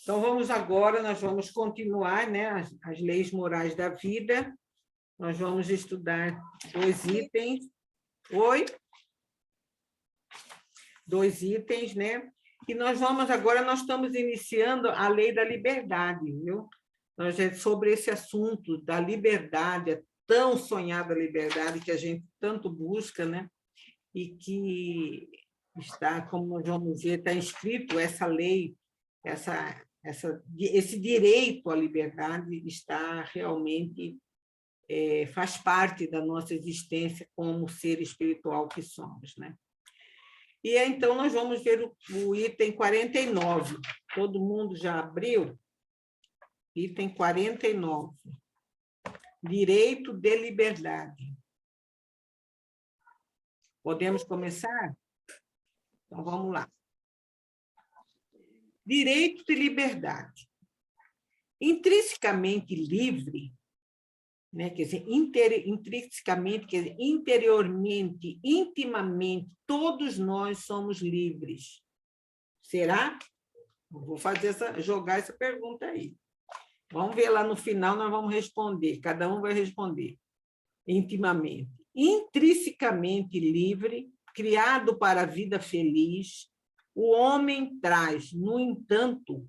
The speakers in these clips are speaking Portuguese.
Então, vamos agora, nós vamos continuar, né, as leis morais da vida. Nós vamos estudar 2 itens. Oi? 2 itens, né? E nós estamos iniciando a lei da liberdade, viu? Nós sobre esse assunto da liberdade, a tão sonhada liberdade que a gente tanto busca, né? E que está, como nós vamos ver, está inscrito essa lei, esse direito à liberdade está realmente, faz parte da nossa existência como ser espiritual que somos, né? E então nós vamos ver o item 49. Todo mundo já abriu? Item 49. Direito de liberdade. Podemos começar? Então, vamos lá. Direito de liberdade. Intrinsecamente livre, né? Quer dizer, intrinsecamente, quer dizer, interiormente, intimamente, todos nós somos livres. Será? Vou jogar essa pergunta aí. Vamos ver lá no final, nós vamos responder, cada um vai responder. Intimamente. Intrinsecamente livre, criado para a vida feliz, o homem traz, no entanto,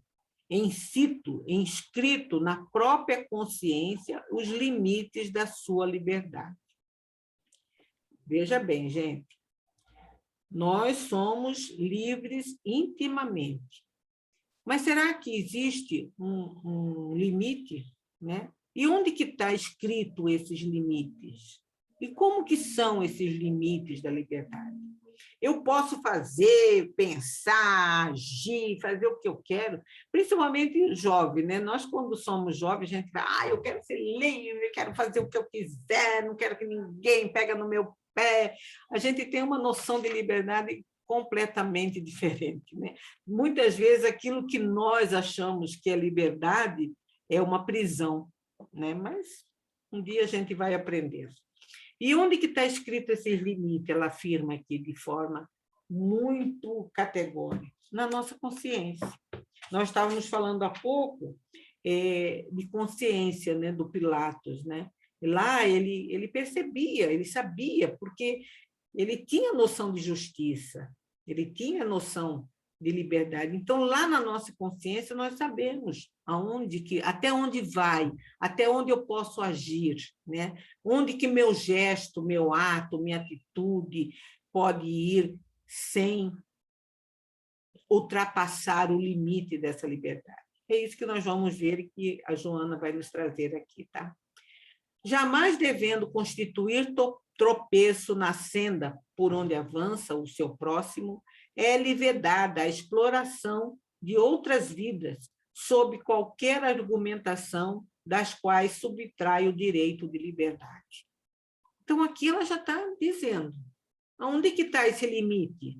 inscrito na própria consciência, os limites da sua liberdade. Veja bem, gente, nós somos livres intimamente. Mas será que existe um limite, né? E onde que está escrito esses limites? E como que são esses limites da liberdade? Eu posso fazer, pensar, agir, fazer o que eu quero, principalmente jovem, né? Nós, quando somos jovens, a gente fala, eu quero ser livre, quero fazer o que eu quiser, não quero que ninguém pegue no meu pé. A gente tem uma noção de liberdade completamente diferente, né? Muitas vezes, aquilo que nós achamos que é liberdade é uma prisão, né? Mas um dia a gente vai aprender. E onde que está escrito esse limite? Ela afirma aqui de forma muito categórica, na nossa consciência. Nós estávamos falando há pouco de consciência, né, do Pilatos, né? E lá ele percebia, ele sabia, porque ele tinha noção de justiça, ele tinha noção de liberdade. Então, lá na nossa consciência, nós sabemos até onde vai, até onde eu posso agir, né? Onde que meu gesto, meu ato, minha atitude pode ir sem ultrapassar o limite dessa liberdade. É isso que nós vamos ver e que a Joana vai nos trazer aqui, tá? Jamais devendo constituir tropeço na senda por onde avança o seu próximo, é-lhe vedada a exploração de outras vidas, sob qualquer argumentação das quais subtrai o direito de liberdade. Então, aqui ela já está dizendo, onde que está esse limite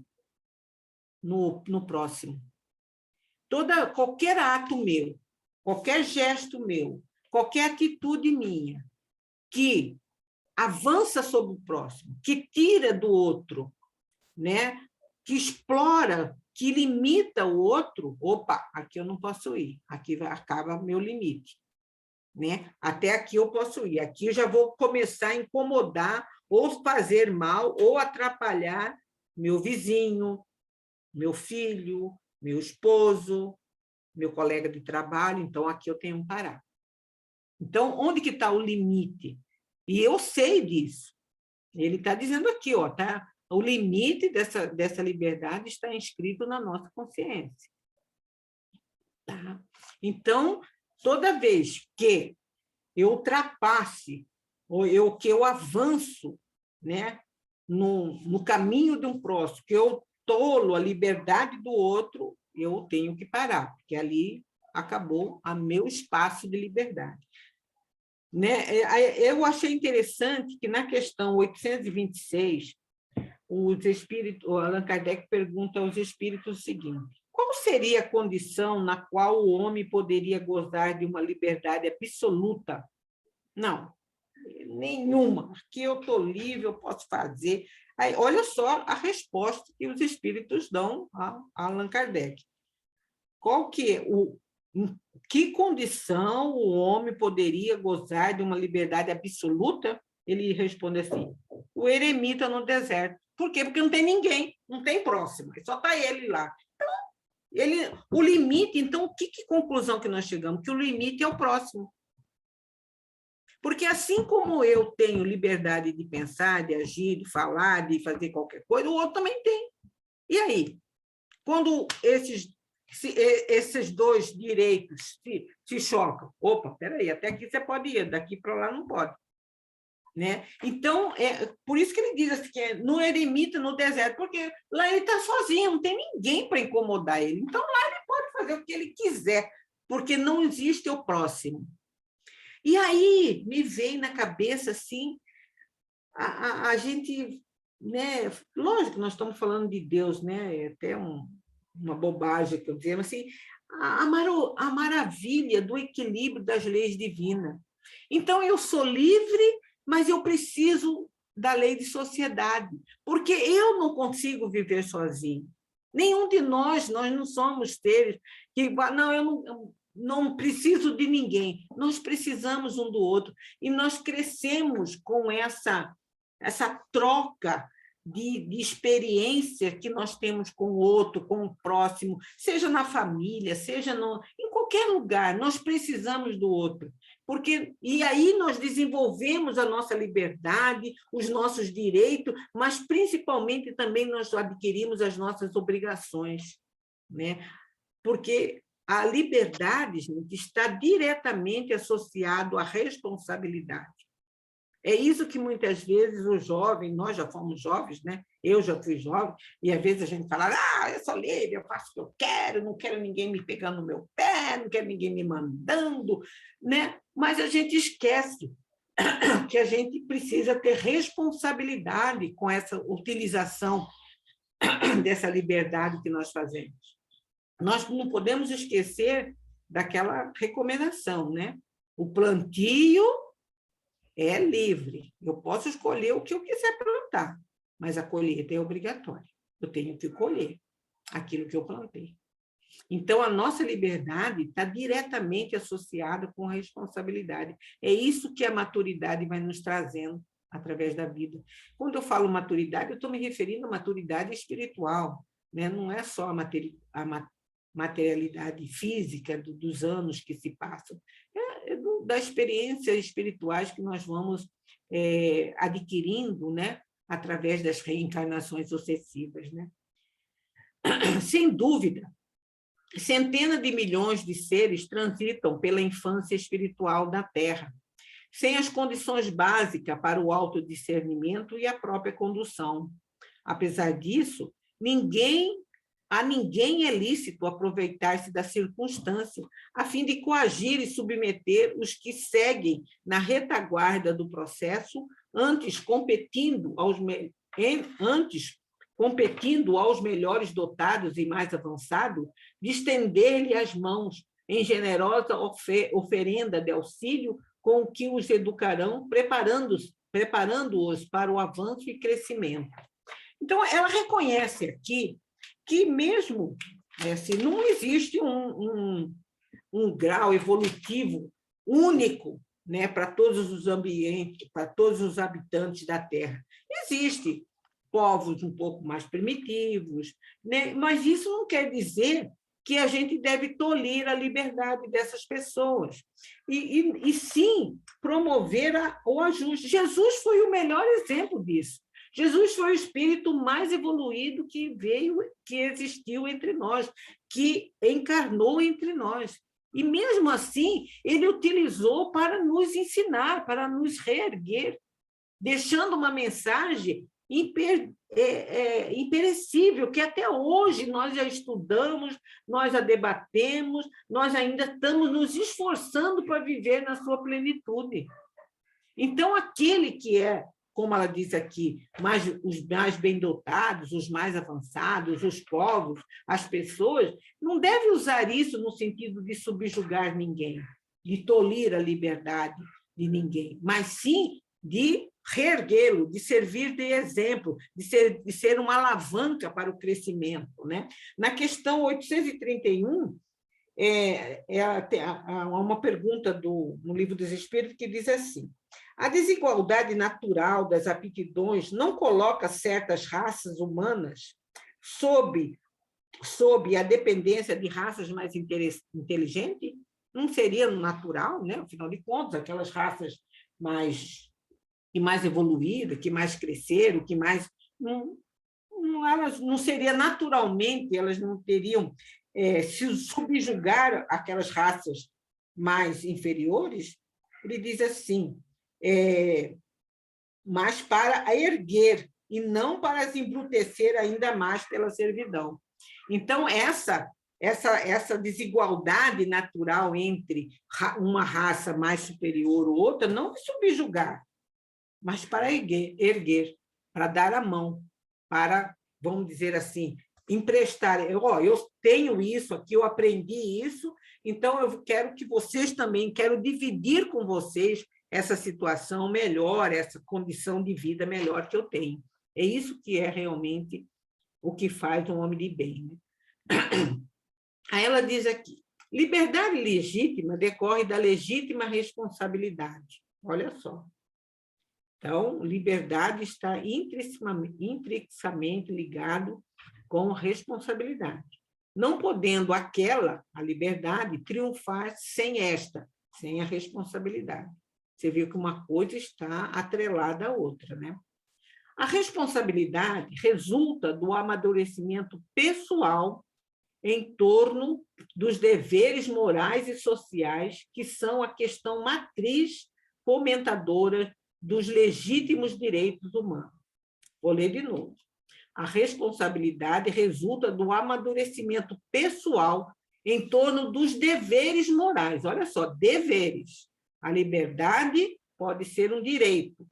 no próximo? Qualquer ato meu, qualquer gesto meu, qualquer atitude minha, que avança sobre o próximo, que tira do outro, né? Que explora, que limita o outro, opa, aqui eu não posso ir, aqui acaba meu limite, né? Até aqui eu posso ir, aqui eu já vou começar a incomodar, ou fazer mal, ou atrapalhar meu vizinho, meu filho, meu esposo, meu colega de trabalho, então aqui eu tenho que parar. Então, onde que está o limite? E eu sei disso. Ele está dizendo aqui, ó, tá? O limite dessa liberdade está inscrito na nossa consciência. Tá? Então, toda vez que eu ultrapasse, ou que eu avanço, né, no caminho de um próximo, que eu tolo a liberdade do outro, eu tenho que parar, porque ali acabou o meu espaço de liberdade. Né? Eu achei interessante que, na questão 826, o Allan Kardec pergunta aos espíritos o seguinte: qual seria a condição na qual o homem poderia gozar de uma liberdade absoluta? Não, nenhuma. Aqui eu estou livre, eu posso fazer. Aí, olha só a resposta que os espíritos dão a Allan Kardec. Qual que é Em que condição o homem poderia gozar de uma liberdade absoluta? Ele responde assim: o eremita no deserto. Por quê? Porque não tem ninguém, não tem próximo, só está ele lá. O limite, então, que conclusão que nós chegamos? Que o limite é o próximo. Porque assim como eu tenho liberdade de pensar, de agir, de falar, de fazer qualquer coisa, o outro também tem. E aí? Quando esses dois direitos se chocam, opa, peraí, até aqui você pode ir, daqui para lá não pode. Né? Então, por isso que ele diz assim, que no eremita, no deserto, porque lá ele está sozinho, não tem ninguém para incomodar ele. Então, lá ele pode fazer o que ele quiser, porque não existe o próximo. E aí me vem na cabeça assim, a gente, né? Lógico que nós estamos falando de Deus, né? É até uma bobagem que eu dizer, mas assim, a maravilha do equilíbrio das leis divinas. Então, eu sou livre, mas eu preciso da lei de sociedade, porque eu não consigo viver sozinho. Nenhum de nós não somos seres que, não, eu não preciso de ninguém. Nós precisamos um do outro. E nós crescemos com essa troca de experiência que nós temos com o outro, com o próximo, seja na família, seja em qualquer lugar, nós precisamos do outro. E aí nós desenvolvemos a nossa liberdade, os nossos direitos, mas principalmente também nós adquirimos as nossas obrigações, né? Porque a liberdade, gente, está diretamente associado à responsabilidade. É isso que muitas vezes os jovens, nós já fomos jovens, né? Eu já fui jovem, e às vezes a gente fala, eu sou livre, eu faço o que eu quero, não quero ninguém me pegando no meu pé, não quero ninguém me mandando, né? Mas a gente esquece que a gente precisa ter responsabilidade com essa utilização dessa liberdade que nós fazemos. Nós não podemos esquecer daquela recomendação, né? O plantio é livre. Eu posso escolher o que eu quiser plantar, mas a colheita é obrigatória. Eu tenho que colher aquilo que eu plantei. Então, a nossa liberdade está diretamente associada com a responsabilidade. É isso que a maturidade vai nos trazendo através da vida. Quando eu falo maturidade, eu estou me referindo à maturidade espiritual, né? Não é só a materialidade física dos anos que se passam, das experiências espirituais que nós vamos adquirindo, né? Através das reencarnações sucessivas. Né? Sem dúvida, centenas de milhões de seres transitam pela infância espiritual da Terra, sem as condições básicas para o autodiscernimento e a própria condução. Apesar disso, a ninguém é lícito aproveitar-se da circunstância a fim de coagir e submeter os que seguem na retaguarda do processo, antes competindo aos melhores dotados e mais avançados, de estender-lhe as mãos em generosa oferenda de auxílio com o que os educarão, preparando-os para o avanço e crescimento. Então, ela reconhece aqui que mesmo se não existe um grau evolutivo único, né, para todos os ambientes, para todos os habitantes da Terra. Existem povos um pouco mais primitivos, né, mas isso não quer dizer que a gente deve tolir a liberdade dessas pessoas. E sim promover o ajuste. Jesus foi o melhor exemplo disso. Jesus foi o espírito mais evoluído que existiu entre nós, que encarnou entre nós. E, mesmo assim, ele utilizou para nos ensinar, para nos reerguer, deixando uma mensagem imperecível, que até hoje nós já estudamos, nós já debatemos, nós ainda estamos nos esforçando para viver na sua plenitude. Então, aquele que como ela diz aqui, os mais bem dotados, os mais avançados, os povos, as pessoas, não deve usar isso no sentido de subjugar ninguém, de tolir a liberdade de ninguém, mas sim de reerguê-lo, de servir de exemplo, de ser uma alavanca para o crescimento. Né? Na questão 831, há uma pergunta no Livro dos Espíritos que diz assim: a desigualdade natural das aptidões não coloca certas raças humanas sob a dependência de raças mais inteligentes? Não seria natural, né? Afinal de contas, aquelas raças que mais evoluídas, que mais cresceram, que mais... elas não seria naturalmente, elas não teriam se subjugar aquelas raças mais inferiores? Ele diz assim, mas para a erguer, e não para as embrutecer ainda mais pela servidão. Então, essa desigualdade natural entre uma raça mais superior ou outra não é subjugar, mas para erguer, para dar a mão, para, vamos dizer assim, emprestar. Eu tenho isso aqui, eu aprendi isso, então eu quero que vocês também, quero dividir com vocês essa situação melhor, essa condição de vida melhor que eu tenho. É isso que é realmente o que faz um homem de bem, né? Aí ela diz aqui, liberdade legítima decorre da legítima responsabilidade. Olha só. Então, liberdade está intrinsecamente ligado com responsabilidade. Não podendo a liberdade, triunfar sem a responsabilidade. Você viu que uma coisa está atrelada à outra, né? A responsabilidade resulta do amadurecimento pessoal em torno dos deveres morais e sociais, que são a questão matriz fomentadora dos legítimos direitos humanos. Vou ler de novo. A responsabilidade resulta do amadurecimento pessoal em torno dos deveres morais. Olha só, deveres. A liberdade pode ser um direito,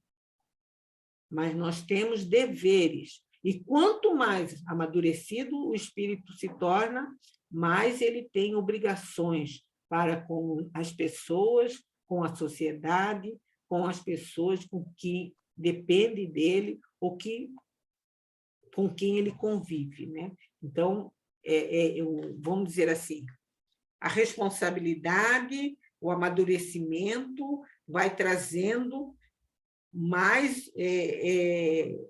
mas nós temos deveres. E quanto mais amadurecido o espírito se torna, mais ele tem obrigações para com as pessoas, com a sociedade, com as pessoas com que depende dele ou com quem ele convive, né? Então, vamos dizer assim, a responsabilidade, o amadurecimento vai trazendo mais,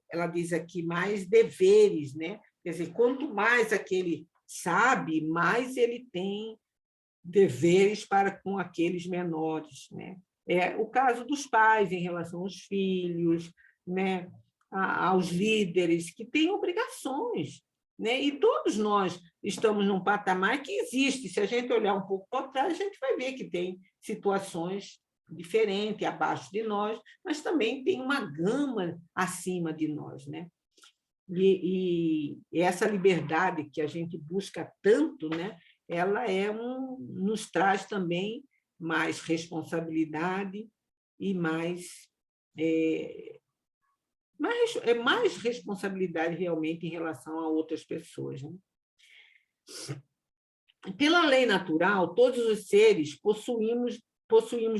ela diz aqui, mais deveres, né? Quer dizer, quanto mais aquele sabe, mais ele tem deveres para com aqueles menores, né? O caso dos pais em relação aos filhos, né? Aos líderes, que têm obrigações, né? E todos nós estamos num patamar que existe. Se a gente olhar um pouco para trás, a gente vai ver que tem situações diferentes abaixo de nós, mas também tem uma gama acima de nós, né? E essa liberdade que a gente busca tanto, né? Ela nos traz também mais responsabilidade e mais responsabilidade realmente em relação a outras pessoas, né? Pela lei natural, todos os seres possuímos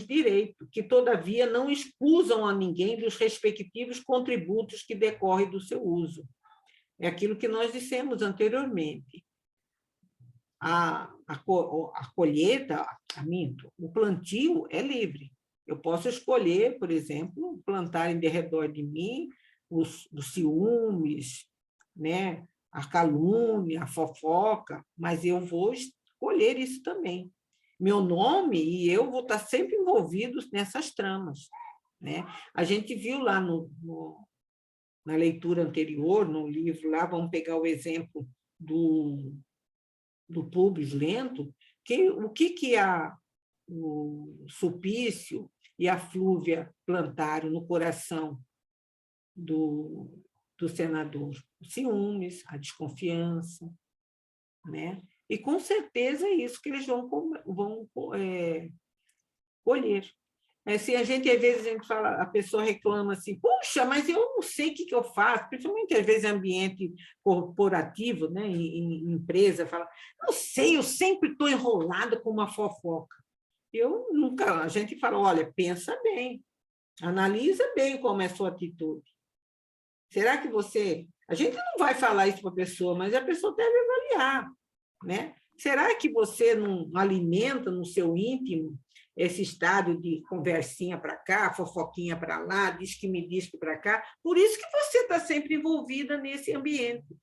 direito, que, todavia, não excusam a ninguém dos respectivos contributos que decorrem do seu uso. É aquilo que nós dissemos anteriormente. A colheita, o plantio é livre. Eu posso escolher, por exemplo, plantar em derredor de mim os ciúmes, né? A calúnia, a fofoca, mas eu vou escolher isso também. Meu nome e eu vou estar sempre envolvidos nessas tramas, né? A gente viu lá na leitura anterior, no livro lá, vamos pegar o exemplo do Públio Lento, o que o Sulpício e a Flúvia plantaram no coração do senador? O ciúmes, a desconfiança, né? E, com certeza, é isso que eles vão colher. Se a gente, às vezes, a pessoa reclama assim, puxa, mas eu não sei o que eu faço, principalmente, às vezes, em ambiente corporativo, né? em empresa, fala, não sei, eu sempre estou enrolada com uma fofoca. A gente fala, olha, pensa bem, analisa bem como é a sua atitude. Será que você... A gente não vai falar isso para a pessoa, mas a pessoa deve avaliar, né? Será que você não alimenta no seu íntimo esse estado de conversinha para cá, fofoquinha para lá, diz que me diz que para cá? Por isso que você está sempre envolvida nesse ambiente,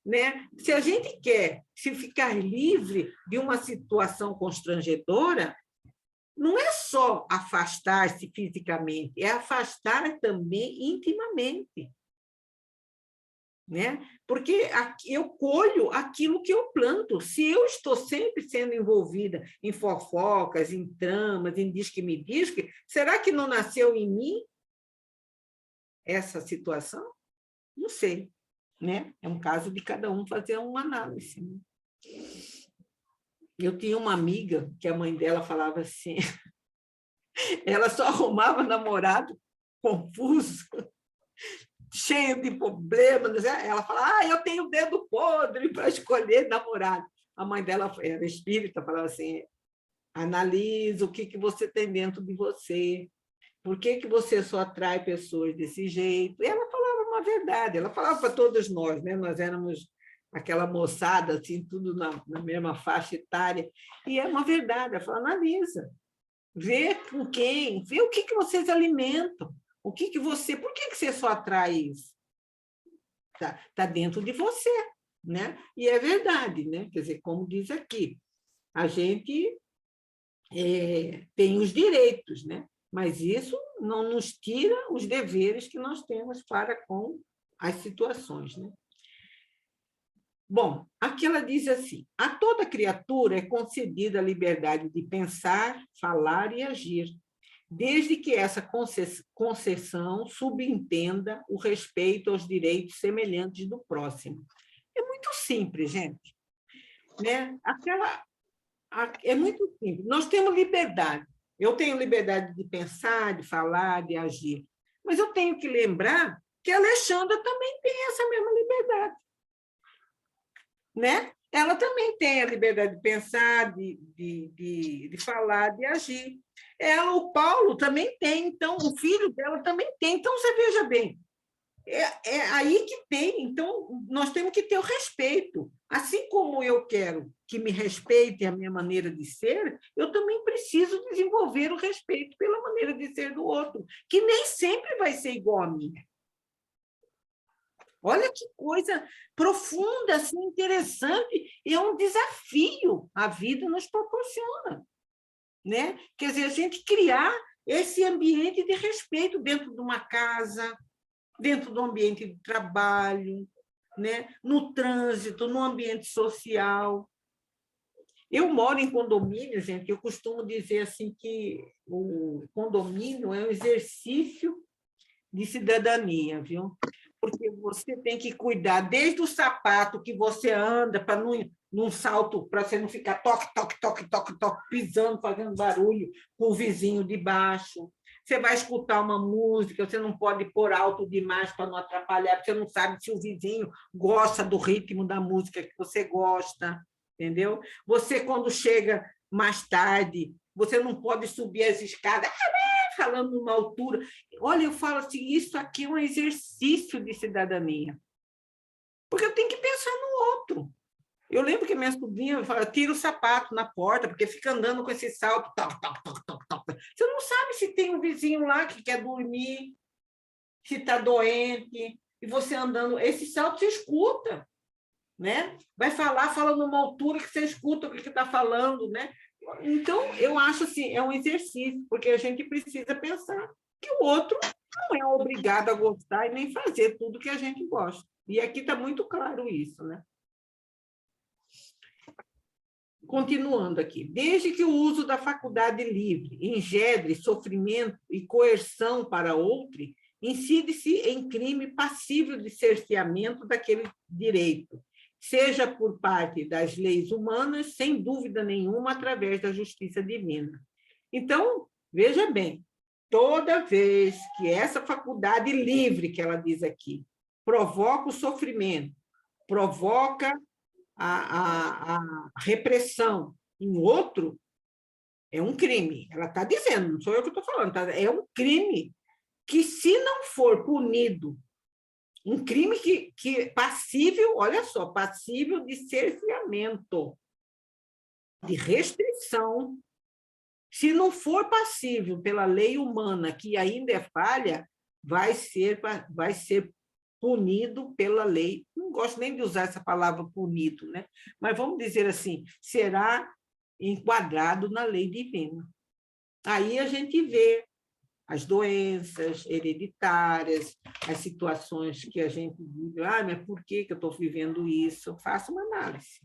né? Se a gente quer se ficar livre de uma situação constrangedora, não é só afastar-se fisicamente, é afastar também intimamente, né? Porque eu colho aquilo que eu planto. Se eu estou sempre sendo envolvida em fofocas, em tramas, em diz-que-me-diz-que, será que não nasceu em mim essa situação? Não sei, né? É um caso de cada um fazer uma análise, né? Eu tinha uma amiga que a mãe dela falava assim, ela só arrumava namorado confuso, cheio de problemas. Ela fala, eu tenho dedo podre para escolher namorado. A mãe dela era espírita, falava assim, analisa o que você tem dentro de você, por que você só atrai pessoas desse jeito. E ela falava uma verdade, ela falava para todos nós, né? Nós éramos aquela moçada, assim, tudo na mesma faixa etária, e é uma verdade, ela fala, analisa, vê com quem, vê o que vocês alimentam, o que você, por que você só atrai isso? Tá dentro de você, né? E é verdade, né? Quer dizer, como diz aqui, a gente tem os direitos, né? Mas isso não nos tira os deveres que nós temos para com as situações, né? Bom, aqui ela diz assim, a toda criatura é concedida a liberdade de pensar, falar e agir, desde que essa concessão subentenda o respeito aos direitos semelhantes do próximo. É muito simples, gente, né? É muito simples. Nós temos liberdade. Eu tenho liberdade de pensar, de falar, de agir. Mas eu tenho que lembrar que a Alexandra também tem essa mesma liberdade, né? Ela também tem a liberdade de pensar, de falar, de agir. O Paulo também tem, então, o filho dela também tem. Então, você veja bem, é aí que tem. Então, nós temos que ter o respeito. Assim como eu quero que me respeitem a minha maneira de ser, eu também preciso desenvolver o respeito pela maneira de ser do outro, que nem sempre vai ser igual a minha. Olha que coisa profunda, assim, interessante, e é um desafio a vida nos proporciona, né? Quer dizer, a gente criar esse ambiente de respeito dentro de uma casa, dentro do ambiente de trabalho, né? No trânsito, no ambiente social. Eu moro em condomínio, gente, eu costumo dizer assim que o condomínio é um exercício de cidadania, viu? Porque você tem que cuidar desde o sapato que você anda para não salto, para você não ficar toque, toque, toque, toque, toque, pisando, fazendo barulho com o vizinho de baixo. Você vai escutar uma música, você não pode pôr alto demais para não atrapalhar, porque você não sabe se o vizinho gosta do ritmo da música que você gosta, entendeu? Você, quando chega mais tarde, você não pode subir as escadas falando numa altura. Olha, eu falo assim, isso aqui é um exercício de cidadania. Porque eu tenho que pensar no outro. Eu lembro que minha sobrinha fala, tira o sapato na porta, porque fica andando com esse salto. Toc, toc, toc, toc, toc. Você não sabe se tem um vizinho lá que quer dormir, se está doente, e você andando. Esse salto você escuta, né? Vai falar, fala numa altura que você escuta o que está falando, né? Então, eu acho assim, é um exercício, porque a gente precisa pensar que o outro não é obrigado a gostar e nem fazer tudo que a gente gosta. E aqui está muito claro isso, né? Continuando aqui. Desde que o uso da faculdade livre engendre sofrimento e coerção para outro, incide-se em crime passível de cerceamento daquele direito, seja por parte das leis humanas, sem dúvida nenhuma, através da justiça divina. Então, veja bem, toda vez que essa faculdade livre, que ela diz aqui, provoca o sofrimento, provoca a repressão em outro, é um crime. Ela está dizendo, não sou eu que estou falando, tá? É um crime que, se não for punido, um crime que passível, olha só, passível de cerceamento. de restrição. Se não for passível pela lei humana, que ainda é falha, vai ser punido pela lei. Não gosto nem de usar essa palavra punido, né? Mas vamos dizer assim, será enquadrado na lei divina. Aí a gente vê as doenças hereditárias, as situações que a gente vive. Mas por que eu estou vivendo isso? Faça uma análise.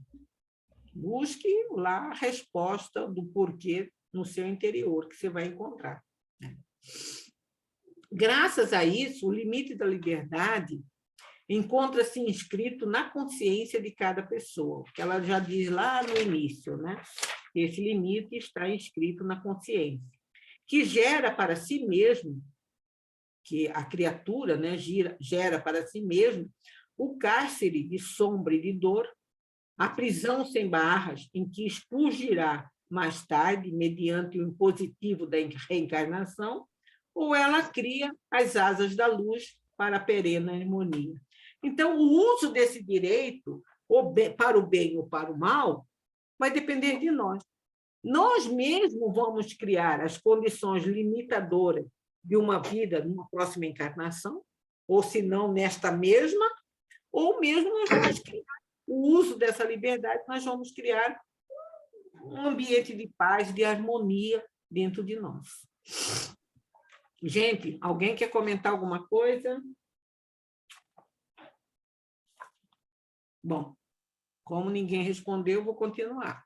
Busque lá a resposta do porquê no seu interior, que você vai encontrar. Graças a isso, o limite da liberdade encontra-se inscrito na consciência de cada pessoa, que ela já diz lá no início, né? Esse limite está inscrito na consciência, que gera para si mesmo, que a criatura, né, gera para si mesmo o cárcere de sombra e de dor, a prisão sem barras, em que expurgirá mais tarde, mediante o impositivo da reencarnação, ou ela cria as asas da luz para a perene harmonia. Então, o uso desse direito, para o bem ou para o mal, vai depender de nós. Nós mesmos vamos criar as condições limitadoras de uma vida numa próxima encarnação, ou se não nesta mesma, ou mesmo nós vamos criar o uso dessa liberdade, nós vamos criar um ambiente de paz, de harmonia dentro de nós. Gente, alguém quer comentar alguma coisa? Bom, como ninguém respondeu, eu vou continuar.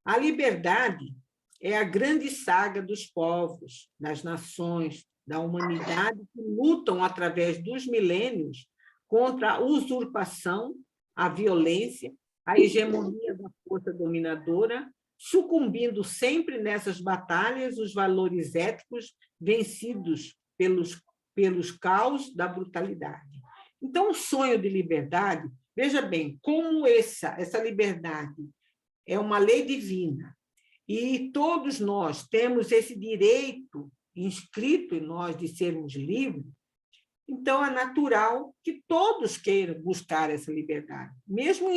A liberdade é a grande saga dos povos, das nações, da humanidade que lutam através dos milênios contra a usurpação, a violência, a hegemonia da força dominadora, sucumbindo sempre nessas batalhas os valores éticos vencidos pelos caos da brutalidade. Então, o sonho de liberdade, veja bem, como essa liberdade é uma lei divina e todos nós temos esse direito inscrito em nós de sermos livres, então é natural que todos queiram buscar essa liberdade, mesmo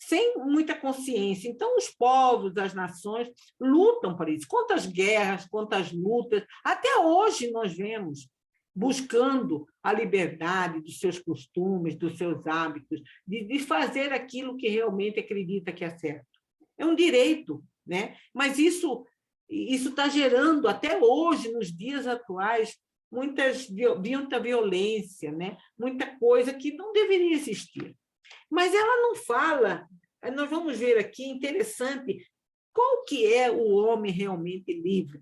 sem muita consciência. Então, os povos, as nações lutam por isso. Quantas guerras, quantas lutas, até hoje nós vemos buscando a liberdade dos seus costumes, dos seus hábitos, de fazer aquilo que realmente acredita que é certo. É um direito, né? Mas isso está gerando, até hoje, nos dias atuais, muita violência, né? Muita coisa que não deveria existir. Mas ela não fala, nós vamos ver aqui, interessante, qual que é o homem realmente livre.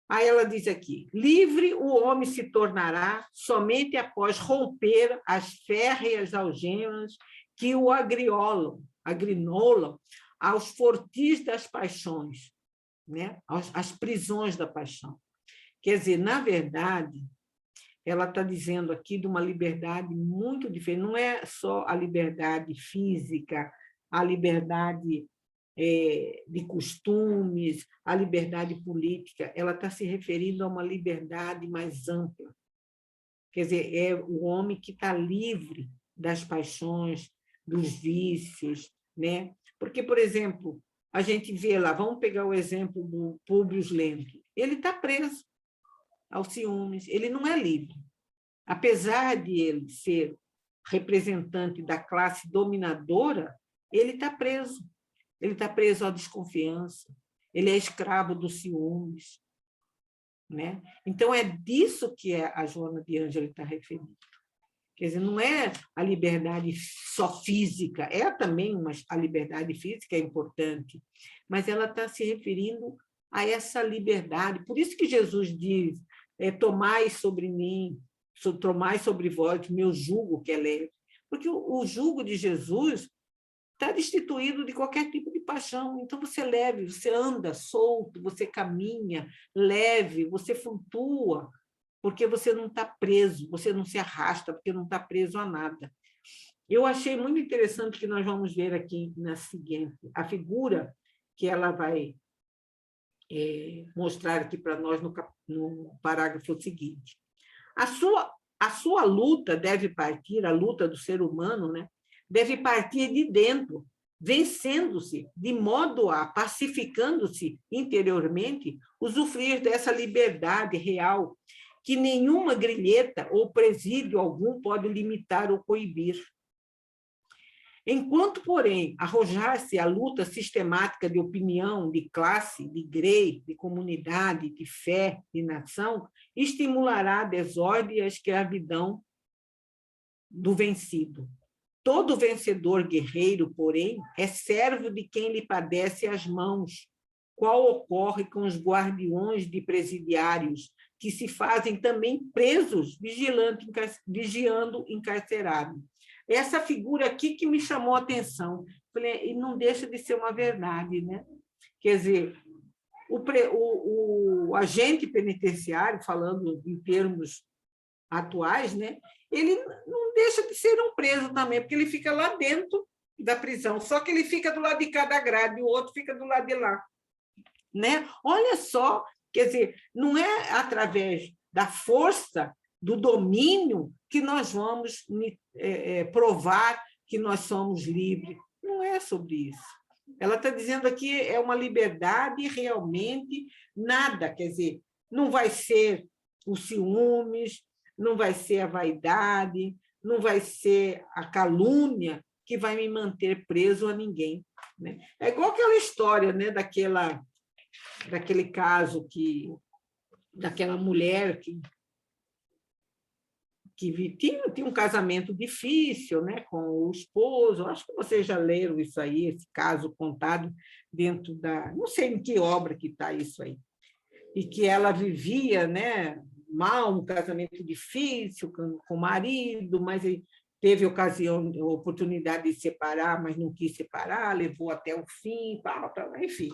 Aí ela diz aqui, livre o homem se tornará somente após romper as férreas algemas que o agrinolam aos fortis das paixões, né? Às prisões da paixão. Quer dizer, na verdade, ela está dizendo aqui de uma liberdade muito diferente, não é só a liberdade física, a liberdade de costumes, a liberdade política, ela está se referindo a uma liberdade mais ampla. Quer dizer, é o homem que está livre das paixões, dos vícios, né? Porque, por exemplo, a gente vê lá, vamos pegar o exemplo do Públio Lento, ele está preso aos ciúmes, ele não é livre. Apesar de ele ser representante da classe dominadora, ele está preso. Ele está preso à desconfiança, ele é escravo dos ciúmes, né? Então, é disso que a Joana de Ângelo está referindo. Quer dizer, não é a liberdade só física, é também a liberdade física é importante, mas ela está se referindo a essa liberdade. Por isso que Jesus diz, tomai sobre mim, tomai sobre vós meu jugo que é leve. Porque o jugo de Jesus está destituído de qualquer tipo de paixão. Então, você é leve, você anda solto, você caminha leve, você flutua, porque você não está preso, você não se arrasta, porque não está preso a nada. Eu achei muito interessante que nós vamos ver aqui na seguinte, a figura que ela vai mostrar aqui para nós no parágrafo seguinte. A sua luta deve partir, a luta do ser humano, né? Deve partir de dentro, vencendo-se, de modo a, pacificando-se interiormente, usufruir dessa liberdade real, que nenhuma grilheta ou presídio algum pode limitar ou coibir. Enquanto, porém, arrojar-se à luta sistemática de opinião, de classe, de grei, de comunidade, de fé, de nação, estimulará a desordem e a escravidão do vencido. Todo vencedor guerreiro, porém, é servo de quem lhe padece as mãos, qual ocorre com os guardiões de presidiários, que se fazem também presos, vigiando encarcerado. Essa figura aqui que me chamou a atenção, e não deixa de ser uma verdade, né? Quer dizer, o agente penitenciário, falando em termos atuais, né? Ele não deixa de ser um preso também, porque ele fica lá dentro da prisão, só que ele fica do lado de cada grade, e o outro fica do lado de lá. Né? Olha só, quer dizer, não é através da força, do domínio, que nós vamos provar que nós somos livres. Não é sobre isso. Ela está dizendo aqui é uma liberdade realmente nada, quer dizer, não vai ser os ciúmes, não vai ser a vaidade, não vai ser a calúnia que vai me manter preso a ninguém. Né? É igual aquela história, né, daquele caso daquela mulher que tinha um casamento difícil, né, com o esposo. Acho que vocês já leram isso aí, esse caso contado dentro não sei em que obra que está isso aí. E que ela vivia, né, mal, um casamento difícil com o marido, mas teve oportunidade de separar, mas não quis separar, levou até o fim, enfim,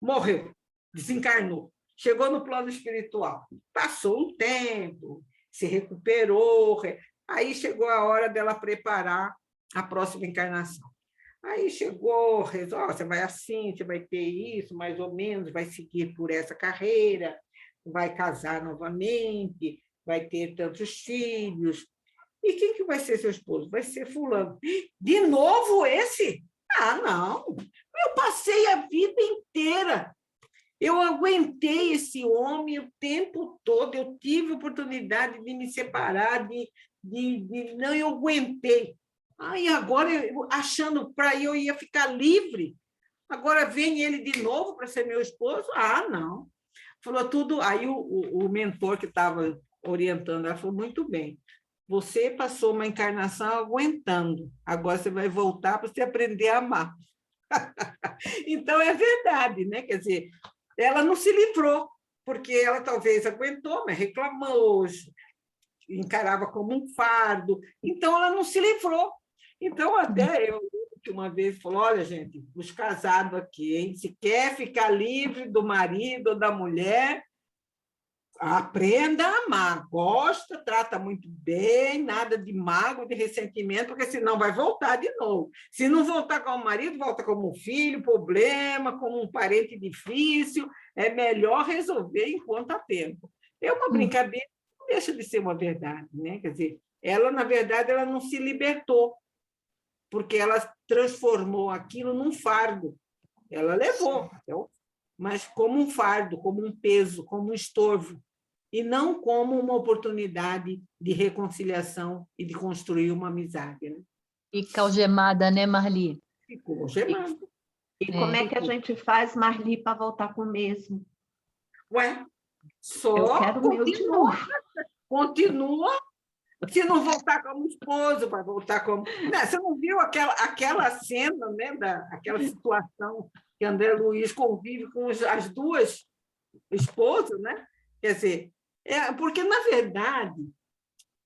morreu, desencarnou, chegou no plano espiritual, passou um tempo, se recuperou, aí chegou a hora dela preparar a próxima encarnação. Aí chegou, você vai assim, você vai ter isso, mais ou menos, vai seguir por essa carreira, vai casar novamente, vai ter tantos filhos. E quem que vai ser seu esposo? Vai ser fulano. De novo esse? Ah, não. Eu passei a vida inteira. Eu aguentei esse homem o tempo todo. Eu tive oportunidade de me separar, não, eu aguentei. Aí agora, achando para eu ia ficar livre, agora vem ele de novo para ser meu esposo? Ah, não. Falou tudo. Aí o mentor que estava orientando, ela falou, muito bem, você passou uma encarnação aguentando, agora você vai voltar para você aprender a amar. Então, é verdade, né? Quer dizer, ela não se livrou, porque ela talvez aguentou, mas reclamou, encarava como um fardo, então ela não se livrou. Então, até eu, uma vez, falou, olha, gente, os casados aqui, hein? Se quer ficar livre do marido ou da mulher, aprenda a amar, gosta, trata muito bem, nada de mágoa, de ressentimento, porque senão vai voltar de novo. Se não voltar como marido, volta como um filho, problema, como um parente difícil, é melhor resolver enquanto há tempo. É uma brincadeira, não deixa de ser uma verdade, né? Quer dizer, ela, na verdade, ela não se libertou, porque ela transformou aquilo num fardo. Ela levou, então, mas como um fardo, como um peso, como um estorvo, e não como uma oportunidade de reconciliação e de construir uma amizade. Né? Fica algemada, né, Marli? Ficou algemada. E como é que a gente faz, Marli, para voltar com o mesmo? Ué, só eu quero o meu de novo. Continua. Se não voltar como esposo, vai voltar como... Não, você não viu aquela cena, né, aquela situação que André Luiz convive com as duas esposas, né? Quer dizer, porque, na verdade,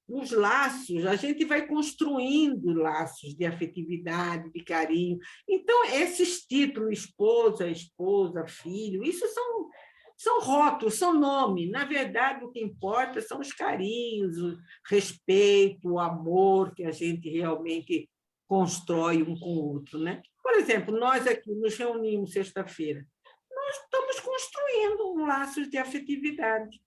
os laços, a gente vai construindo laços de afetividade, de carinho. Então, esses títulos, esposa, filho, isso são rótulos, são nomes. Na verdade, o que importa são os carinhos, o respeito, o amor que a gente realmente constrói um com o outro. Né? Por exemplo, nós aqui nos reunimos sexta-feira. Nós estamos construindo um laço de afetividade.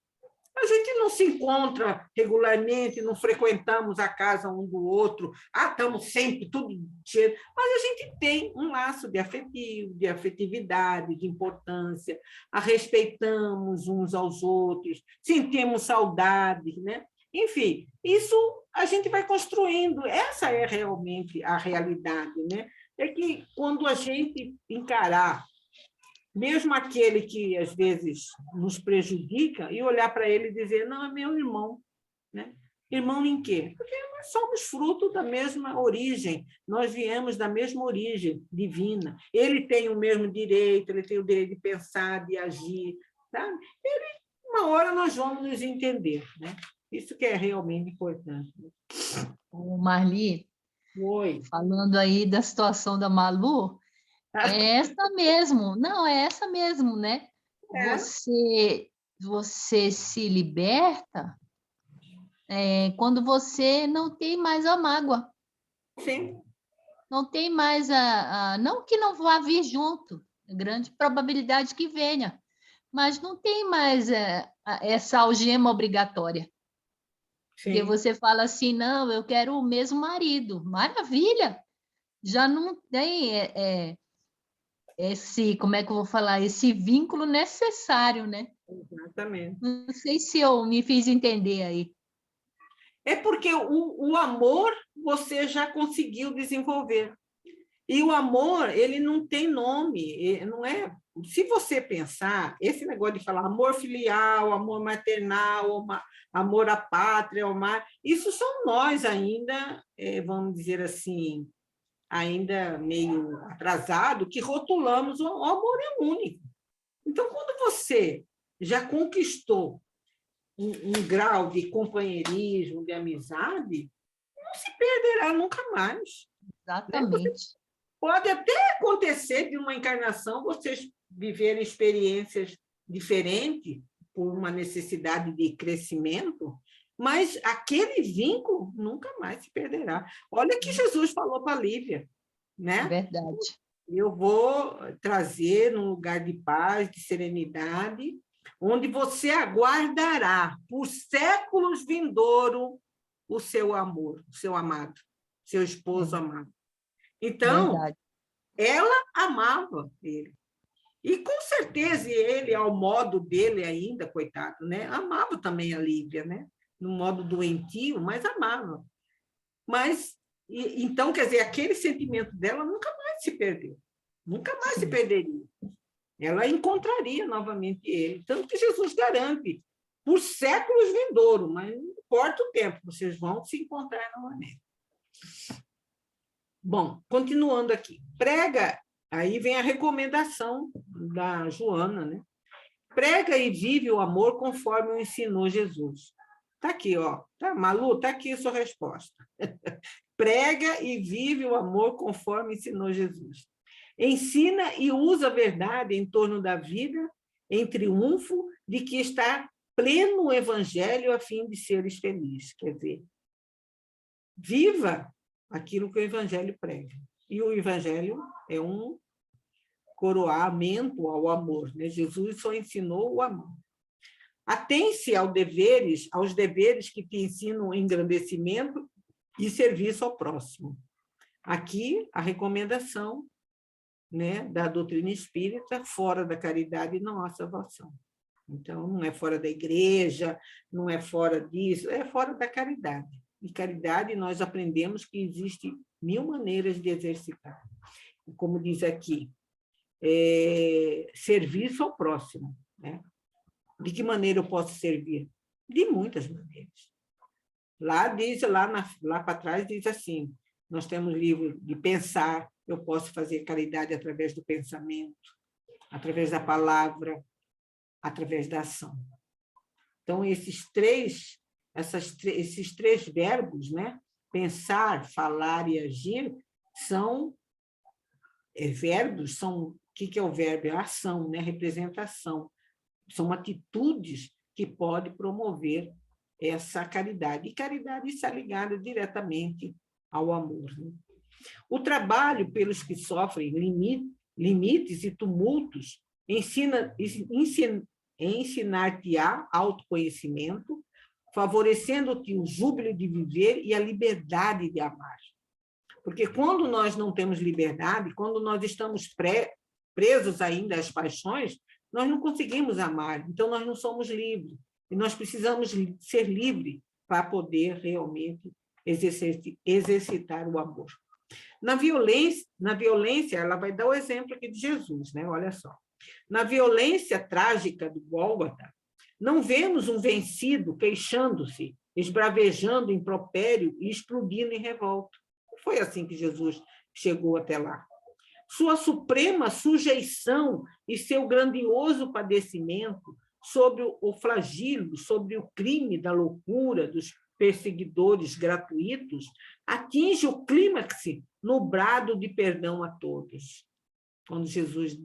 A gente não se encontra regularmente, não frequentamos a casa um do outro, estamos sempre tudo cheio, mas a gente tem um laço de afetivo, de afetividade, de importância, a respeitamos uns aos outros, sentimos saudade, né? Enfim, isso a gente vai construindo, essa é realmente a realidade, né? É que quando a gente encarar mesmo aquele que às vezes nos prejudica, e olhar para ele e dizer, não, é meu irmão. Né? Irmão em quê? Porque nós somos fruto da mesma origem, nós viemos da mesma origem divina. Ele tem o mesmo direito, ele tem o direito de pensar, de agir. Sabe? Uma hora nós vamos nos entender. Né? Isso que é realmente importante. O Marli, Oi. falando aí da situação da Malu, é essa mesmo, não, é essa mesmo, né? É. Você se liberta quando você não tem mais a mágoa. Sim. Não tem mais não que não vá vir junto, grande probabilidade que venha, mas não tem mais essa algema obrigatória. Porque Sim. você fala assim, não, eu quero o mesmo marido. Maravilha! Já não tem esse, como é que eu vou falar, esse vínculo necessário, né? Exatamente. Não sei se eu me fiz entender aí. É porque o amor você já conseguiu desenvolver. E o amor, ele não tem nome, não é. Se você pensar, esse negócio de falar amor filial, amor maternal, amor à pátria, isso são nós ainda, vamos dizer assim, ainda meio atrasado, que rotulamos o amor é único. Então, quando você já conquistou um grau de companheirismo, de amizade, não se perderá nunca mais. Exatamente. Pode até acontecer de uma encarnação vocês viverem experiências diferentes por uma necessidade de crescimento, mas aquele vínculo nunca mais se perderá. Olha o que Jesus falou para a Lívia, né? Verdade. Eu vou trazer num lugar de paz, de serenidade, onde você aguardará por séculos vindouro o seu amor, o seu amado, seu esposo amado. Então, verdade. ela amava ele. E, com certeza, ele, ao modo dele ainda, coitado, né? Amava também a Lívia, né? No modo doentio, mas amava. Mas, então, quer dizer, aquele sentimento dela nunca mais se perdeu. Nunca mais se perderia. Ela encontraria novamente ele. Tanto que Jesus garante, por séculos vindouro, mas não importa o tempo, vocês vão se encontrar novamente. Bom, continuando aqui. Prega, aí vem a recomendação da Joana, né? Prega e vive o amor conforme o ensinou Jesus. Está aqui, ó. Tá, Malu, está aqui a sua resposta. Prega e vive o amor conforme ensinou Jesus. Ensina e usa a verdade em torno da vida, em triunfo de que está pleno o evangelho a fim de seres felizes. Quer dizer, viva aquilo que o evangelho prega. E o evangelho é um coroamento ao amor, né? Jesus só ensinou o amor. Atém-se aos deveres que te ensinam o engrandecimento e serviço ao próximo. Aqui, a recomendação, né, da doutrina espírita, fora da caridade não há salvação. Então, não é fora da igreja, não é fora disso, é fora da caridade. E caridade, nós aprendemos que existe 1000 maneiras de exercitar. Como diz aqui, serviço ao próximo. Né? De que maneira eu posso servir? De muitas maneiras. Lá para trás diz assim, nós temos livro de pensar, eu posso fazer caridade através do pensamento, através da palavra, através da ação. Então, esses três verbos, né? Pensar, falar e agir, são verbos, o que é o verbo? É a ação, né? Representação. São atitudes que podem promover essa caridade. E caridade está ligada diretamente ao amor. Né? O trabalho pelos que sofrem limites e tumultos ensinar-te-á autoconhecimento, favorecendo-te o júbilo de viver e a liberdade de amar. Porque quando nós não temos liberdade, quando nós estamos presos ainda às paixões, nós não conseguimos amar, então nós não somos livres. E nós precisamos ser livres para poder realmente exercitar o amor. Na violência, ela vai dar o exemplo aqui de Jesus, né? Olha só. Na violência trágica do Gólgota, não vemos um vencido queixando-se, esbravejando impropério e explodindo em revolta. Foi assim que Jesus chegou até lá. Sua suprema sujeição e seu grandioso padecimento sobre o flagelo, sobre o crime da loucura dos perseguidores gratuitos, atinge o clímax no brado de perdão a todos. Quando Jesus,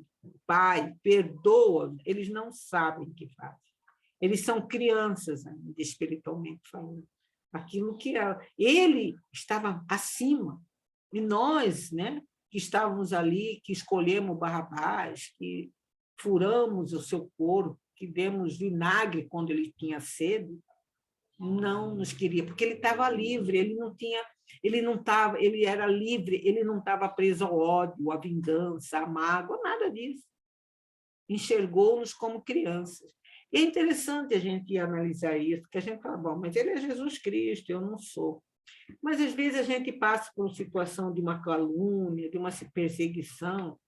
Pai, perdoa, eles não sabem o que fazem. Eles são crianças ainda, espiritualmente falando. Aquilo que ele estava acima. E nós, né, que estávamos ali, que escolhemos Barrabás, que furamos o seu corpo, que demos vinagre quando ele tinha sede, não nos queria, porque ele estava livre, ele era livre, ele não estava preso ao ódio, à vingança, à mágoa, nada disso. Enxergou-nos como crianças. E é interessante a gente analisar isso, porque a gente fala, bom, mas ele é Jesus Cristo, eu não sou. Mas, às vezes, a gente passa por uma situação de uma calúnia, de uma perseguição.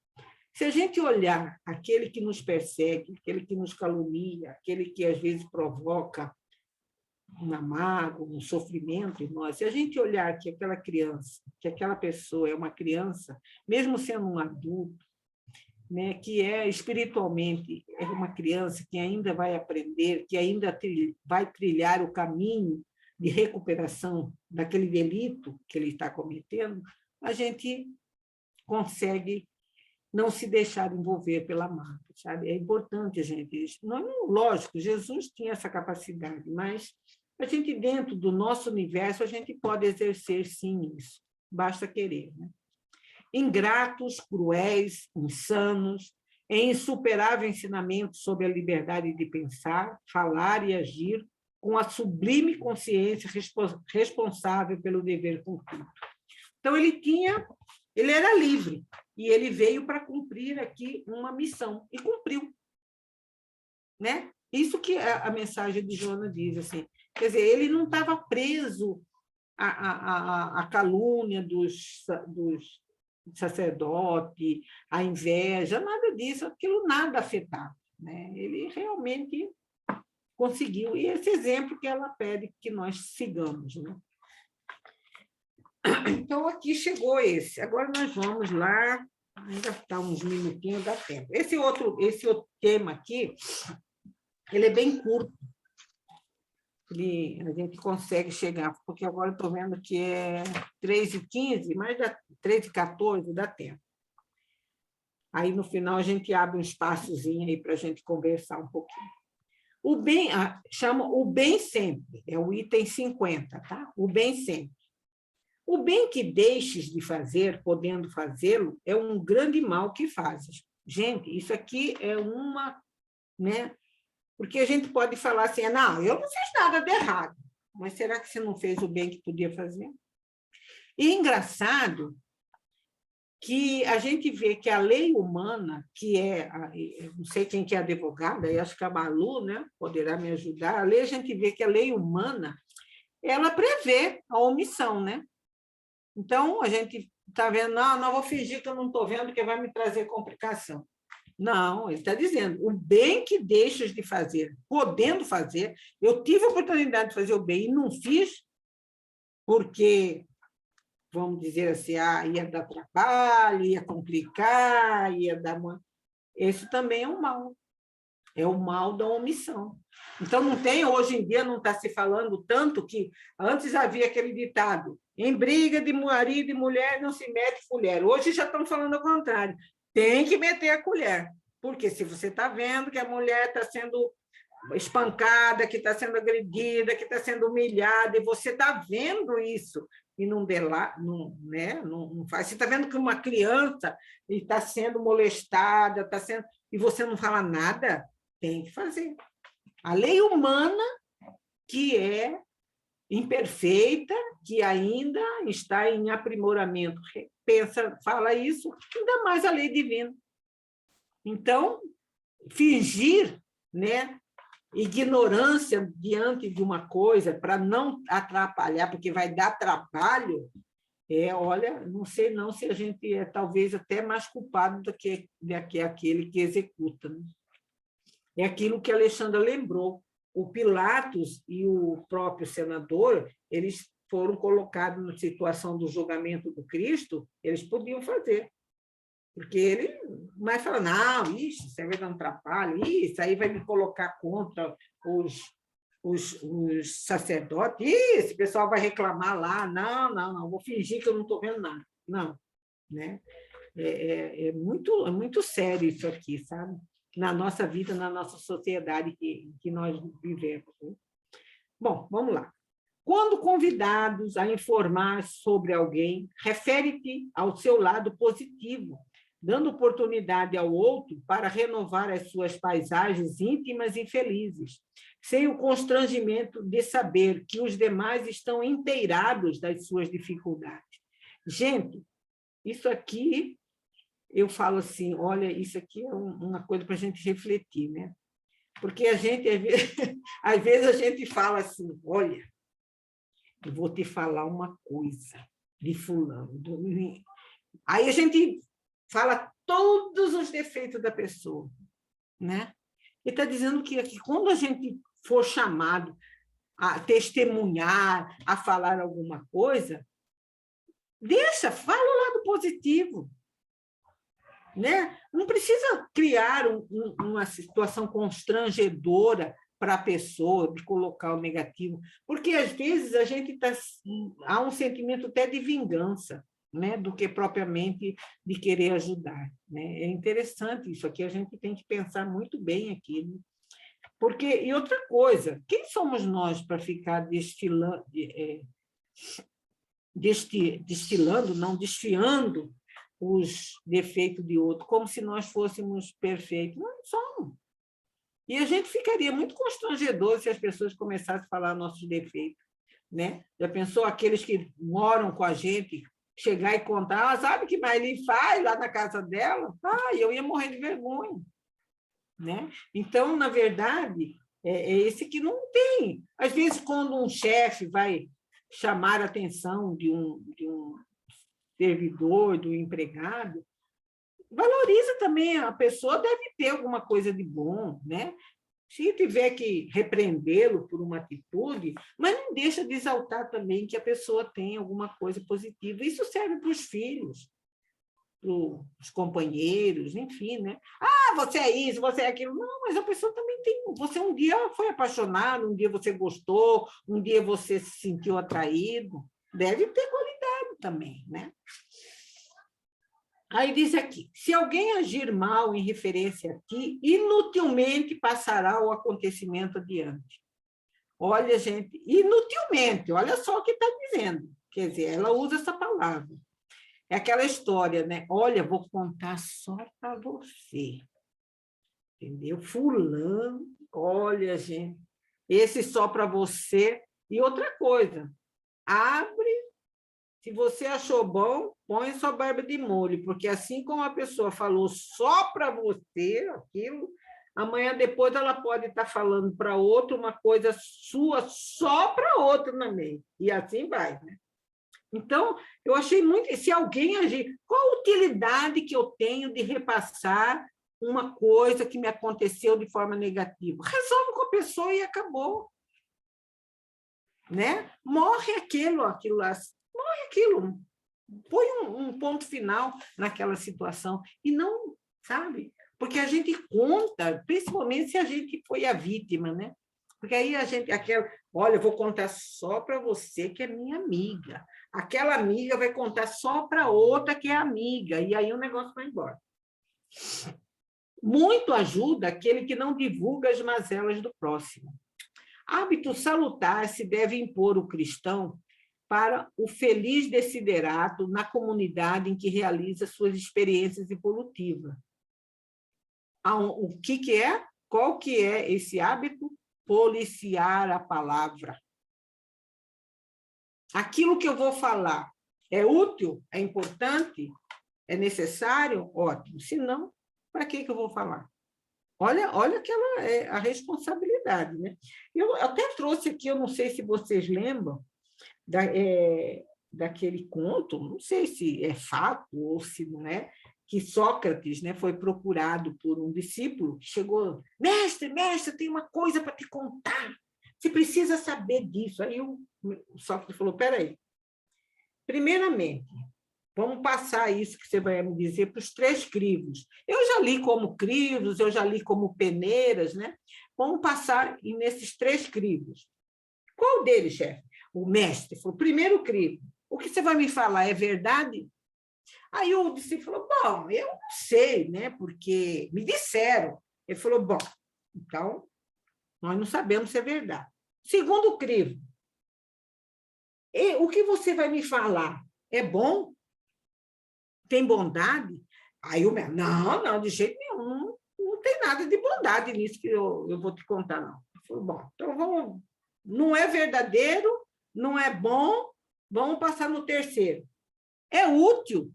Se a gente olhar aquele que nos persegue, aquele que nos calunia, aquele que, às vezes, provoca uma mágoa, um sofrimento em nós, se a gente olhar que aquela criança, que aquela pessoa é uma criança, mesmo sendo um adulto, né, que espiritualmente é uma criança que ainda vai aprender, que ainda vai trilhar o caminho de recuperação daquele delito que ele está cometendo, a gente consegue não se deixar envolver pela mágoa, sabe? É importante a gente... Lógico, Jesus tinha essa capacidade, mas a gente, dentro do nosso universo, a gente pode exercer, sim, isso. Basta querer, né? Ingratos, cruéis, insanos, em insuperável ensinamento sobre a liberdade de pensar, falar e agir, com a sublime consciência responsável pelo dever cumprido. Então, ele era livre, e ele veio para cumprir aqui uma missão, e cumpriu. Né? Isso que a mensagem de Joana diz, assim. Quer dizer, ele não estava preso à calúnia dos sacerdotes, à inveja, nada disso, aquilo nada afetava. Né? Ele realmente conseguiu, e esse exemplo que ela pede que nós sigamos. Né? Então, aqui chegou esse. Agora nós vamos lá, ainda está uns minutinhos, dá tempo. Esse outro tema aqui, ele é bem curto. A gente consegue chegar, porque agora estou vendo que é 3h15, mas 3h14 dá tempo. Aí, no final, a gente abre um espaçozinho aí para a gente conversar um pouquinho. O bem, chama o bem sempre, é o item 50, tá? O bem sempre. O bem que deixes de fazer, podendo fazê-lo, é um grande mal que fazes. Gente, isso aqui é uma... Né? Porque a gente pode falar assim, não, eu não fiz nada de errado, mas será que você não fez o bem que podia fazer? E é engraçado que a gente vê que a lei humana, que não sei quem que é advogada, eu acho que a Malu, né, poderá me ajudar, a gente vê que a lei humana, ela prevê a omissão, né? Então, a gente está vendo, não vou fingir que eu não estou vendo, porque vai me trazer complicação. Não, ele está dizendo, o bem que deixas de fazer, podendo fazer, eu tive a oportunidade de fazer o bem e não fiz, porque, vamos dizer assim, ia dar trabalho, ia complicar, ia dar uma... Esse também é um mal. É o mal da omissão. Então, hoje em dia, não está se falando tanto que antes havia aquele ditado, em briga de marido e mulher não se mete colher. Hoje já estão falando ao contrário. Tem que meter a colher, porque se você está vendo que a mulher está sendo espancada, que está sendo agredida, que está sendo humilhada, e você está vendo isso, e não faz. Você está vendo que uma criança está sendo molestada, e você não fala nada, tem que fazer. A lei humana, que é imperfeita, que ainda está em aprimoramento, fala isso, ainda mais a lei divina. Então, fingir, né, ignorância diante de uma coisa para não atrapalhar, porque vai dar trabalho, olha, não sei não se a gente é talvez até mais culpado do que aquele que executa. Né? É aquilo que a Alexandra lembrou. O Pilatos e o próprio senador, eles foram colocados na situação do julgamento do Cristo, eles podiam fazer. Porque ele vai falar, não, isso aí vai dar um trabalho, isso aí vai me colocar contra os sacerdotes, esse pessoal vai reclamar lá, não, vou fingir que eu não estou vendo nada. Não, né? É muito sério isso aqui, sabe? Na nossa vida, na nossa sociedade que nós vivemos. Né? Bom, vamos lá. Quando convidados a informar sobre alguém, refere-te ao seu lado positivo, dando oportunidade ao outro para renovar as suas paisagens íntimas e felizes, sem o constrangimento de saber que os demais estão inteirados das suas dificuldades. Gente, isso aqui, eu falo assim, olha, isso aqui é uma coisa para a gente refletir, né? Porque a gente, às vezes a gente fala assim, olha, eu vou te falar uma coisa de fulano. Aí a gente fala todos os defeitos da pessoa, né? Ele está dizendo que quando a gente for chamado a testemunhar, a falar alguma coisa, fala o lado positivo, né? Não precisa criar uma situação constrangedora para a pessoa, de colocar o negativo, porque, às vezes, há um sentimento até de vingança, né, do que propriamente de querer ajudar. Né? É interessante isso aqui, a gente tem que pensar muito bem aqui. Né? Porque, e outra coisa, quem somos nós para ficar desfiando os defeitos de outro, como se nós fôssemos perfeitos? Não somos. E a gente ficaria muito constrangedor se as pessoas começassem a falar nossos defeitos. Né? Já pensou aqueles que moram com a gente, chegar e contar, sabe o que Maylin faz lá na casa dela? Eu ia morrer de vergonha. Né? Então, na verdade, é esse que não tem. Às vezes, quando um chefe vai chamar a atenção de um servidor, do empregado, valoriza também, a pessoa deve ter alguma coisa de bom, né? Se tiver que repreendê-lo por uma atitude, mas não deixa de exaltar também que a pessoa tem alguma coisa positiva. Isso serve para os filhos, para os companheiros, enfim, né? Você é isso, você é aquilo. Não, mas a pessoa também tem... Você um dia foi apaixonado, um dia você gostou, um dia você se sentiu atraído. Deve ter qualidade também, né? Aí diz aqui, se alguém agir mal em referência a ti, inutilmente passará o acontecimento adiante. Olha, gente, inutilmente, olha só o que está dizendo. Quer dizer, ela usa essa palavra. É aquela história, né? Olha, vou contar só para você. Entendeu? Fulano, olha, gente, esse só para você. E outra coisa, abre. Se você achou bom, põe sua barba de molho, porque assim como a pessoa falou só para você aquilo, amanhã depois ela pode estar falando para outro uma coisa sua só para outro também. E assim vai, né? Então, eu achei muito... Se alguém agir... Qual a utilidade que eu tenho de repassar uma coisa que me aconteceu de forma negativa? Resolve com a pessoa e acabou. Né? Morre aquilo lá. Morre aquilo, põe um ponto final naquela situação e não, sabe? Porque a gente conta, principalmente se a gente foi a vítima, né? Porque aí a gente, olha, eu vou contar só para você que é minha amiga. Aquela amiga vai contar só para outra que é amiga, e aí o negócio vai embora. Muito ajuda aquele que não divulga as mazelas do próximo. Hábito salutar se deve impor o cristão para o feliz desiderato na comunidade em que realiza suas experiências evolutivas. O que é? Qual que é esse hábito? Policiar a palavra. Aquilo que eu vou falar é útil? É importante? É necessário? Ótimo. Se não, para que eu vou falar? Olha que ela é a responsabilidade, né? Eu até trouxe aqui, eu não sei se vocês lembram, daquele conto, não sei se é fato ou se não é, que Sócrates, né, foi procurado por um discípulo, chegou, mestre, tem uma coisa para te contar, você precisa saber disso. Aí o Sócrates falou, espera aí, primeiramente, vamos passar isso que você vai me dizer para os 3 crivos. Eu já li como crivos, eu já li como peneiras, né? Vamos passar nesses 3 crivos. Qual deles, chefe? O mestre falou, primeiro crivo, o que você vai me falar é verdade? Aí o discípulo falou, bom, eu não sei, né? Porque me disseram. Ele falou, bom, então, nós não sabemos se é verdade. Segundo crivo, o que você vai me falar é bom? Tem bondade? Aí o mestre, não, de jeito nenhum, não tem nada de bondade nisso que eu vou te contar, não. Ele falou, bom, então vamos, não é verdadeiro, não é bom, vamos passar no terceiro. É útil?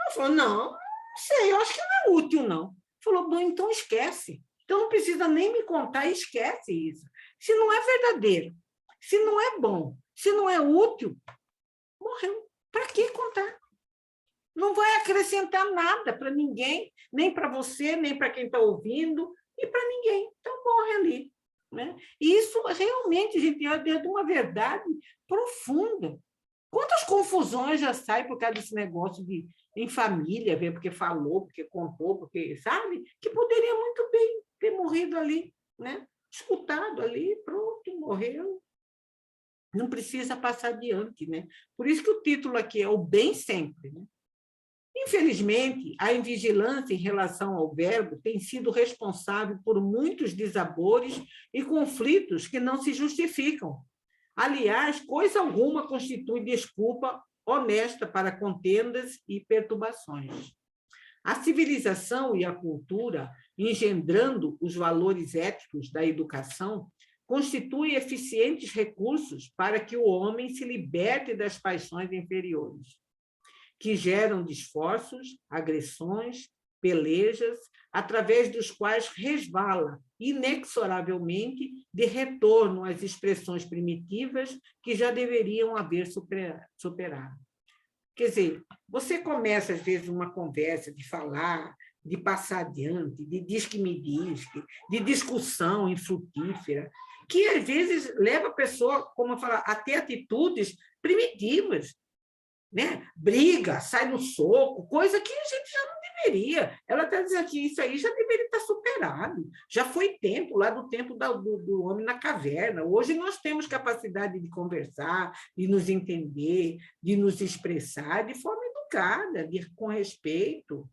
Ela falou, não sei, eu acho que não é útil, não. Ele falou, bom, então esquece. Então não precisa nem me contar, esquece isso. Se não é verdadeiro, se não é bom, se não é útil, morreu. Para que contar? Não vai acrescentar nada para ninguém, nem para você, nem para quem está ouvindo, e para ninguém. Então morre ali. Né? E isso realmente, gente, é de uma verdade profunda. Quantas confusões já saem por causa desse negócio de em família, ver porque falou, porque contou, porque, sabe? Que poderia muito bem ter morrido ali, né? Escutado ali, pronto, morreu. Não precisa passar adiante, né? Por isso que o título aqui é O Bem Sempre, né? Infelizmente, a invigilância em relação ao verbo tem sido responsável por muitos desabores e conflitos que não se justificam. Aliás, coisa alguma constitui desculpa honesta para contendas e perturbações. A civilização e a cultura, engendrando os valores éticos da educação, constituem eficientes recursos para que o homem se liberte das paixões inferiores, que geram esforços, agressões, pelejas, através dos quais resvala inexoravelmente de retorno às expressões primitivas que já deveriam haver superado. Quer dizer, você começa, às vezes, uma conversa de falar, de passar adiante, de diz-que-me-diz-que, de discussão infrutífera, que, às vezes, leva a pessoa, como eu falo, a ter atitudes primitivas, né? Briga, sai no soco, coisa que a gente já não deveria. Ela está dizendo que isso aí já deveria estar superado. Já foi tempo, lá do tempo do homem na caverna. Hoje nós temos capacidade de conversar, de nos entender, de nos expressar de forma educada, com respeito.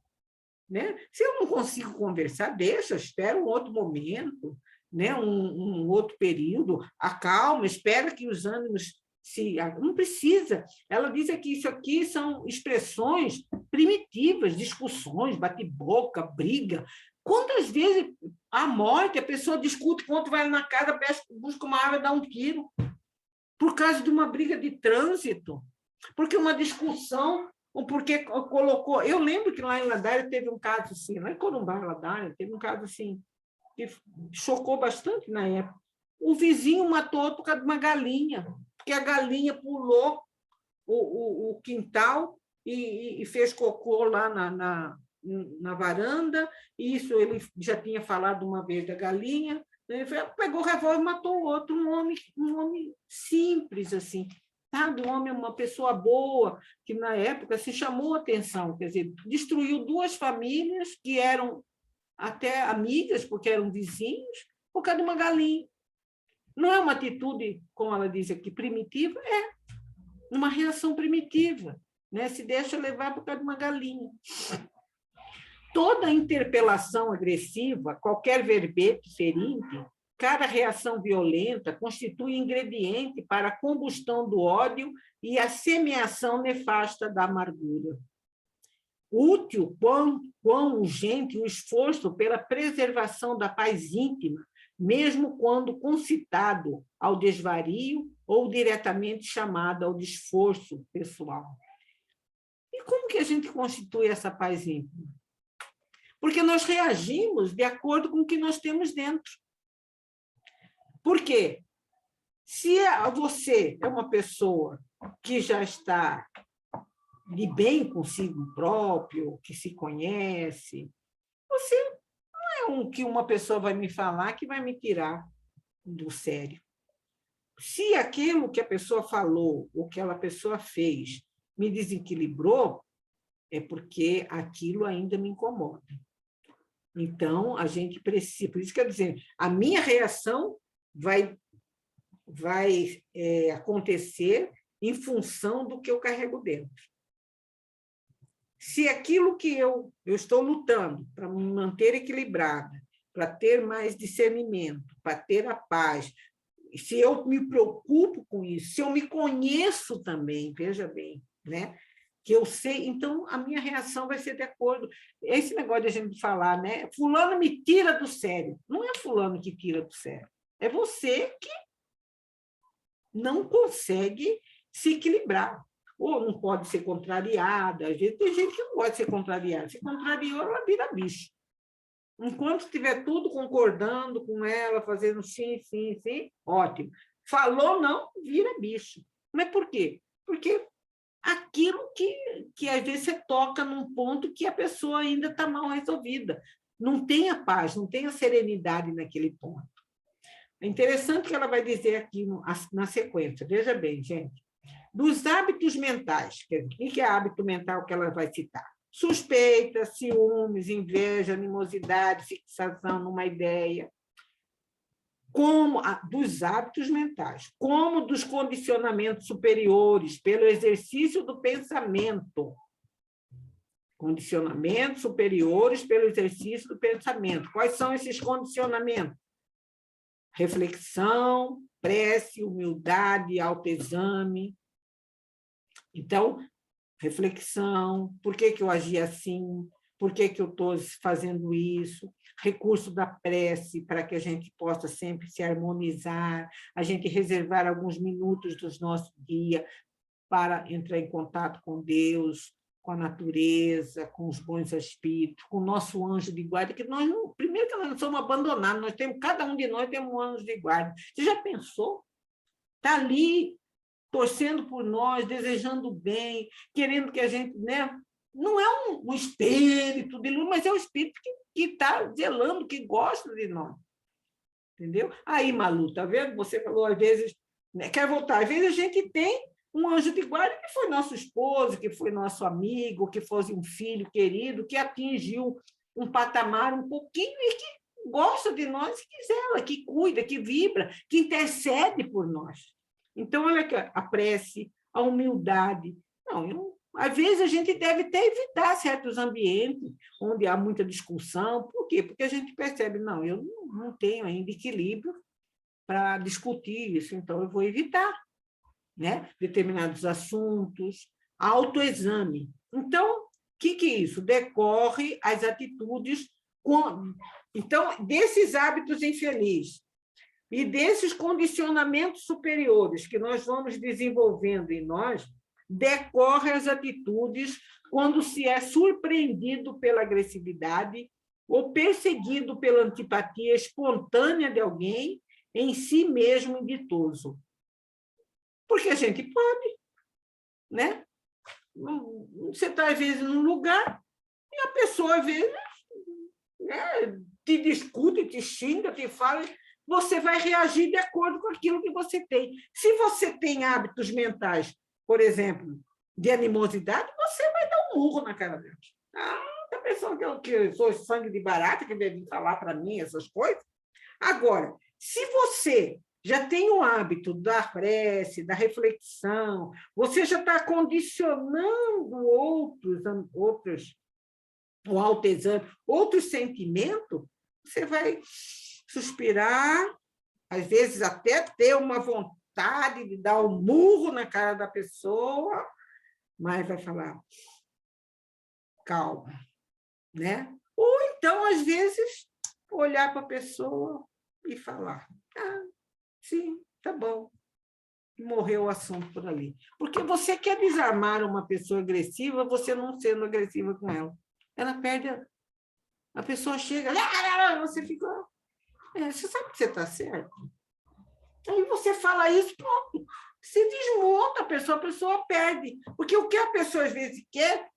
Né? Se eu não consigo conversar, deixa, espera um outro momento, né? um outro período, acalma, espera que os ânimos não precisa. Ela diz que isso aqui são expressões primitivas, discussões, bate-boca, briga. Quantas vezes a morte, a pessoa discute quando vai na casa, busca uma arma e dá um tiro, por causa de uma briga de trânsito, porque uma discussão, ou porque colocou... Eu lembro que lá em Ladária teve um caso assim, lá em Corumbá, Ladária, teve um caso assim, que chocou bastante na época. O vizinho matou por causa de uma galinha, porque a galinha pulou o quintal e fez cocô lá na varanda. Isso ele já tinha falado uma vez da galinha. Ele pegou o revólver e matou o outro, um homem simples, assim, sabe? Um homem, uma pessoa boa, que na época se chamou a atenção, quer dizer, destruiu 2 famílias que eram até amigas, porque eram vizinhos, por causa de uma galinha. Não é uma atitude, como ela diz aqui, primitiva? É uma reação primitiva, né? Se deixa levar por causa de uma galinha. Toda interpelação agressiva, qualquer verbete ferinte, cada reação violenta constitui ingrediente para a combustão do ódio e a semeação nefasta da amargura. útil quão urgente o esforço pela preservação da paz íntima, mesmo quando concitado ao desvario ou diretamente chamado ao desforço pessoal. E como que a gente constitui essa paz íntima? Porque nós reagimos de acordo com o que nós temos dentro. Por quê? Se você é uma pessoa que já está de bem consigo próprio, que se conhece, você não é que uma pessoa vai me falar que vai me tirar do sério. Se aquilo que a pessoa falou, ou que aquela pessoa fez, me desequilibrou, é porque aquilo ainda me incomoda. Então, a gente precisa... Por isso que eu dizer, a minha reação vai acontecer em função do que eu carrego dentro. Se aquilo que eu estou lutando para me manter equilibrada, para ter mais discernimento, para ter a paz, se eu me preocupo com isso, se eu me conheço também, veja bem, né? Que eu sei, então a minha reação vai ser de acordo. Esse negócio de a gente falar, né? Fulano me tira do sério. Não é fulano que tira do sério, é você que não consegue se equilibrar. Ou não pode ser contrariada. Às vezes tem gente que não pode ser contrariada. Se contrariou, ela vira bicho. Enquanto estiver tudo concordando com ela, fazendo sim, sim, sim, ótimo. Falou não, vira bicho. Mas por quê? Porque aquilo que às vezes você toca num ponto que a pessoa ainda está mal resolvida. Não tem a paz, não tem a serenidade naquele ponto. É interessante que ela vai dizer aqui na sequência. Veja bem, gente. Dos hábitos mentais. O que é hábito mental que ela vai citar? Suspeita, ciúmes, inveja, animosidade, fixação numa ideia. Como dos hábitos mentais, como dos condicionamentos superiores, pelo exercício do pensamento. Condicionamentos superiores pelo exercício do pensamento. Quais são esses condicionamentos? Reflexão, prece, humildade, autoexame. Então, reflexão, por que eu agi assim? Por que eu estou fazendo isso? Recurso da prece, para que a gente possa sempre se harmonizar, a gente reservar alguns minutos do nosso dia para entrar em contato com Deus, com a natureza, com os bons espíritos, com o nosso anjo de guarda, que nós não, primeiro que nós não somos abandonados, nós temos, cada um de nós tem um anjo de guarda. Você já pensou? Está ali, torcendo por nós, desejando bem, querendo que a gente... né? Não é um espírito de luz, mas é um espírito que está zelando, que gosta de nós. Entendeu? Aí, Malu, tá vendo? Você falou, às vezes, né, quer voltar. Às vezes a gente tem um anjo de guarda que foi nosso esposo, que foi nosso amigo, que fosse um filho querido, que atingiu um patamar um pouquinho e que gosta de nós, que zela, que cuida, que vibra, que intercede por nós. Então, olha aqui, a prece, a humildade. Não, às vezes a gente deve até evitar certos ambientes onde há muita discussão. Por quê? Porque a gente percebe, não, eu não tenho ainda equilíbrio para discutir isso, então eu vou evitar, né? Determinados assuntos, autoexame. Então, o que é isso? Decorre as atitudes... Então, desses hábitos infelizes e desses condicionamentos superiores que nós vamos desenvolvendo em nós, decorre as atitudes quando se é surpreendido pela agressividade ou perseguido pela antipatia espontânea de alguém em si mesmo inditoso. Porque a gente pode, né? Você está, às vezes, num lugar e a pessoa, às vezes, né, te discute, te xinga, te fala, você vai reagir de acordo com aquilo que você tem. Se você tem hábitos mentais, por exemplo, de animosidade, você vai dar um murro na cara dela. Tá pensando que eu sou sangue de barata, que deve falar para mim essas coisas? Agora, se você já tem o hábito da prece, da reflexão, você já está condicionando outros o autoexame, outros sentimentos, você vai suspirar, às vezes até ter uma vontade de dar um murro na cara da pessoa, mas vai falar, calma, né? Ou então, às vezes, olhar para a pessoa e falar: ah, sim, tá bom, morreu o assunto por ali. Porque você quer desarmar uma pessoa agressiva, você não sendo agressiva com ela. Ela perde, a pessoa chega, você fica, você sabe que você está certo? Aí você fala isso, pronto, se desmonta a pessoa perde. Porque o que a pessoa às vezes quer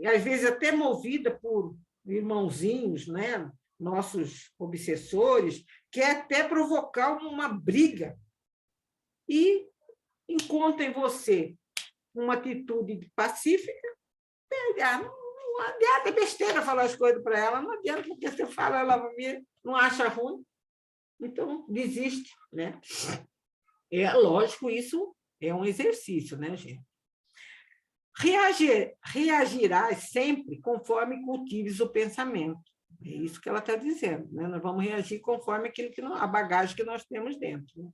às vezes até movida por irmãozinhos, né? Nossos obsessores, quer até provocar uma briga e encontra em você uma atitude pacífica, não adianta, é besteira falar as coisas para ela, não adianta, porque você fala, ela não acha ruim, então desiste, né? Lógico, isso é um exercício, né, gente? Reagirás sempre conforme cultives o pensamento. É isso que ela está dizendo, né? Nós vamos reagir conforme a bagagem que nós temos dentro. Né?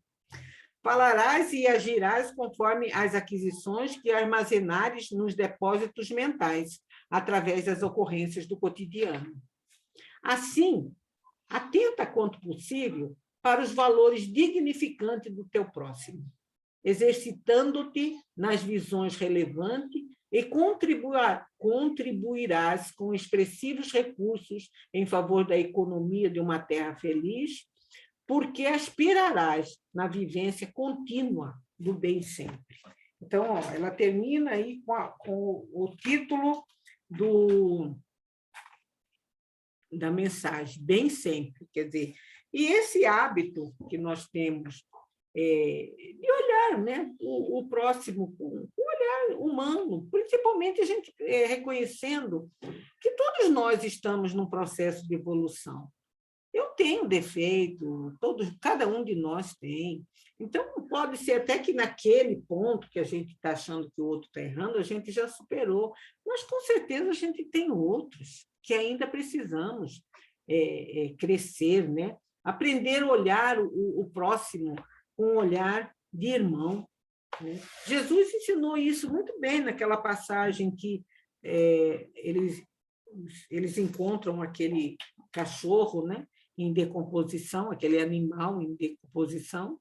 Falarás e agirás conforme as aquisições que armazenares nos depósitos mentais, através das ocorrências do cotidiano. Assim, atenta quanto possível para os valores dignificantes do teu próximo, exercitando-te nas visões relevantes e contribuirás com expressivos recursos em favor da economia de uma terra feliz, porque aspirarás na vivência contínua do bem sempre. Então, ela termina aí com o título da mensagem, bem sempre, quer dizer, e esse hábito que nós temos de olhar, né, o próximo com um olhar humano, principalmente a gente reconhecendo que todos nós estamos num processo de evolução. Eu tenho defeito, cada um de nós tem. Então, pode ser até que naquele ponto que a gente está achando que o outro está errando, a gente já superou, mas com certeza a gente tem outros que ainda precisamos crescer, né? Aprender a olhar o próximo com um olhar de irmão. Né? Jesus ensinou isso muito bem naquela passagem que eles encontram aquele cachorro, né? Em decomposição, aquele animal em decomposição,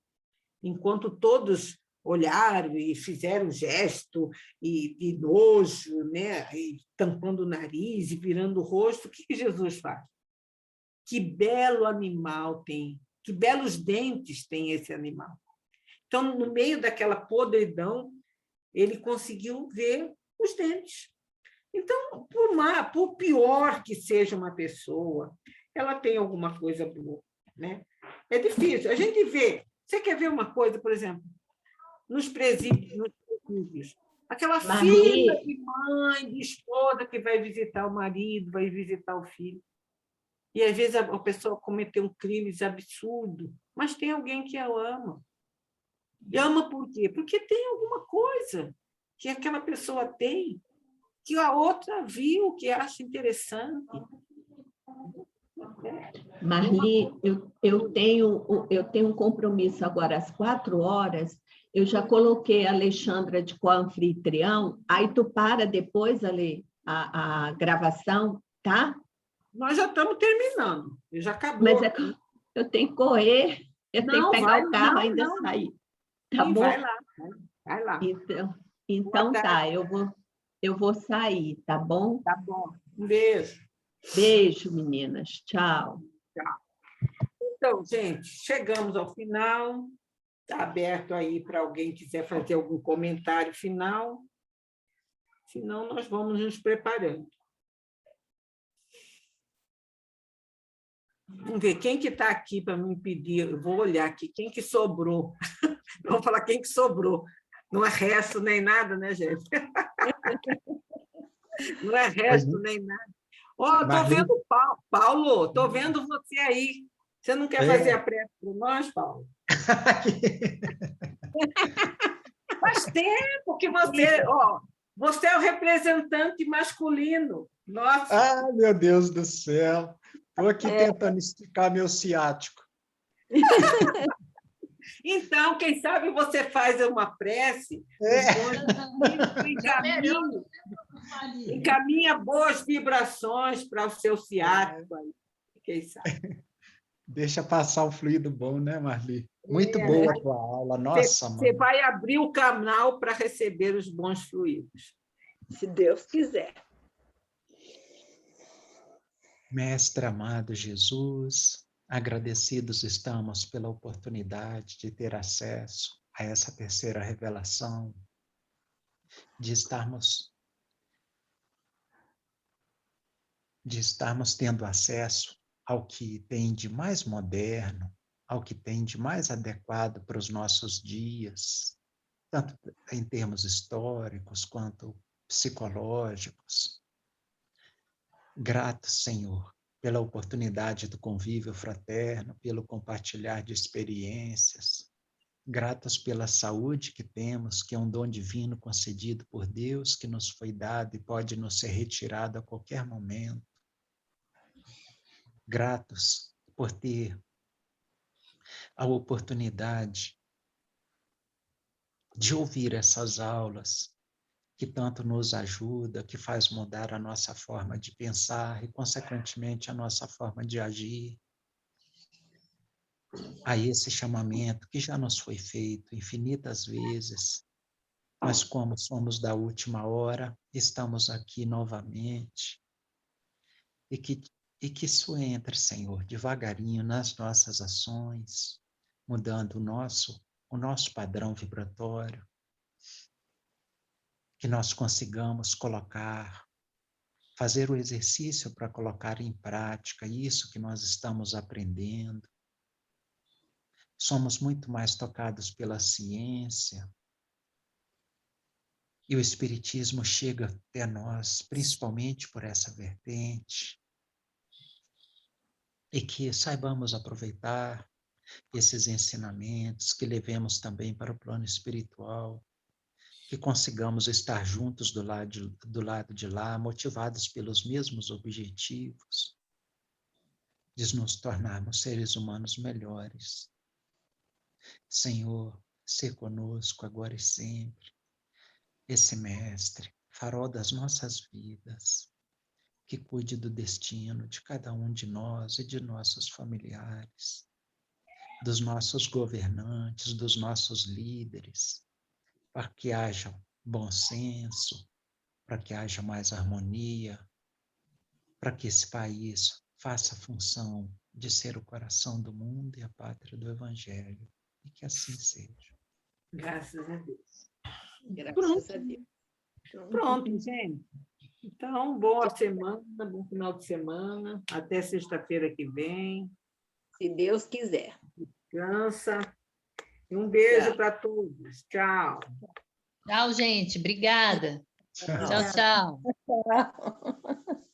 enquanto todos olharam e fizeram gesto de nojo, né? E tampando o nariz e virando o rosto, o que Jesus faz? Que belo animal tem, que belos dentes tem esse animal. Então, no meio daquela podridão, ele conseguiu ver os dentes. Então, por pior que seja uma pessoa, ela tem alguma coisa boa, né? É difícil. A gente vê. Você quer ver uma coisa, por exemplo, nos presídios, aquela fila de mãe, de esposa que vai visitar o marido, vai visitar o filho. E, às vezes, a pessoa cometeu um crime absurdo, mas tem alguém que a ama. E ama por quê? Porque tem alguma coisa que aquela pessoa tem que a outra viu, que acha interessante. Marli, eu tenho um compromisso agora às 4h, eu já coloquei a Alexandra de co-anfitrião, aí tu para depois, Ale, a gravação, tá? Nós já estamos terminando, já acabou. Mas eu tenho que correr, eu tenho que pegar o carro ainda sair. Tá bom? Vai lá. Então tá, eu vou sair, tá bom? Tá bom. Um beijo. Beijo, meninas. Tchau. Tchau. Então, gente, chegamos ao final. Está aberto aí para alguém quiser fazer algum comentário final. Senão, nós vamos nos preparando. Vamos ver quem que está aqui para me pedir. Eu vou olhar aqui. Quem que sobrou? Vamos falar quem que sobrou. Não é resto nem nada, né, gente? Não é resto nem nada. Estou vendo o Paulo. Estou vendo você aí. Você não quer fazer a prece para nós, Paulo? Faz tempo que você... você é o representante masculino. Nossa. Ah, meu Deus do céu. Estou aqui tentando esticar meu ciático. Então, quem sabe você faz uma prece Encaminha boas vibrações para o seu ciático aí. Quem sabe? Deixa passar o fluido bom, né, Marli? Muito boa a tua aula. Nossa, Você mano. vai abrir o canal para receber os bons fluidos. Se Deus quiser. Mestre amado Jesus, agradecidos estamos pela oportunidade de ter acesso a essa terceira revelação, de estarmos tendo acesso ao que tem de mais moderno, ao que tem de mais adequado para os nossos dias, tanto em termos históricos quanto psicológicos. Grato, Senhor, pela oportunidade do convívio fraterno, pelo compartilhar de experiências. Gratos pela saúde que temos, que é um dom divino concedido por Deus, que nos foi dado e pode nos ser retirado a qualquer momento. Gratos por ter a oportunidade de ouvir essas aulas, que tanto nos ajuda, que faz mudar a nossa forma de pensar e, consequentemente, a nossa forma de agir. A esse chamamento que já nos foi feito infinitas vezes, mas como somos da última hora, estamos aqui novamente. E que isso entre, Senhor, devagarinho nas nossas ações, mudando o nosso padrão vibratório, que nós consigamos fazer o exercício para colocar em prática isso que nós estamos aprendendo. Somos muito mais tocados pela ciência, e o Espiritismo chega até nós, principalmente por essa vertente, e que saibamos aproveitar esses ensinamentos, que levemos também para o plano espiritual, que consigamos estar juntos do lado de lá, motivados pelos mesmos objetivos, de nos tornarmos seres humanos melhores. Senhor, ser conosco agora e sempre, esse mestre, farol das nossas vidas, que cuide do destino de cada um de nós e de nossos familiares, dos nossos governantes, dos nossos líderes, para que haja bom senso, para que haja mais harmonia, para que esse país faça a função de ser o coração do mundo e a pátria do Evangelho. E que assim seja. Graças a Deus. Graças a Deus. Pronto, gente. Então, boa semana, bom final de semana. Até sexta-feira que vem. Se Deus quiser. Descansa. E um beijo para todos. Tchau. Tchau, gente. Obrigada. Tchau, tchau. Tchau.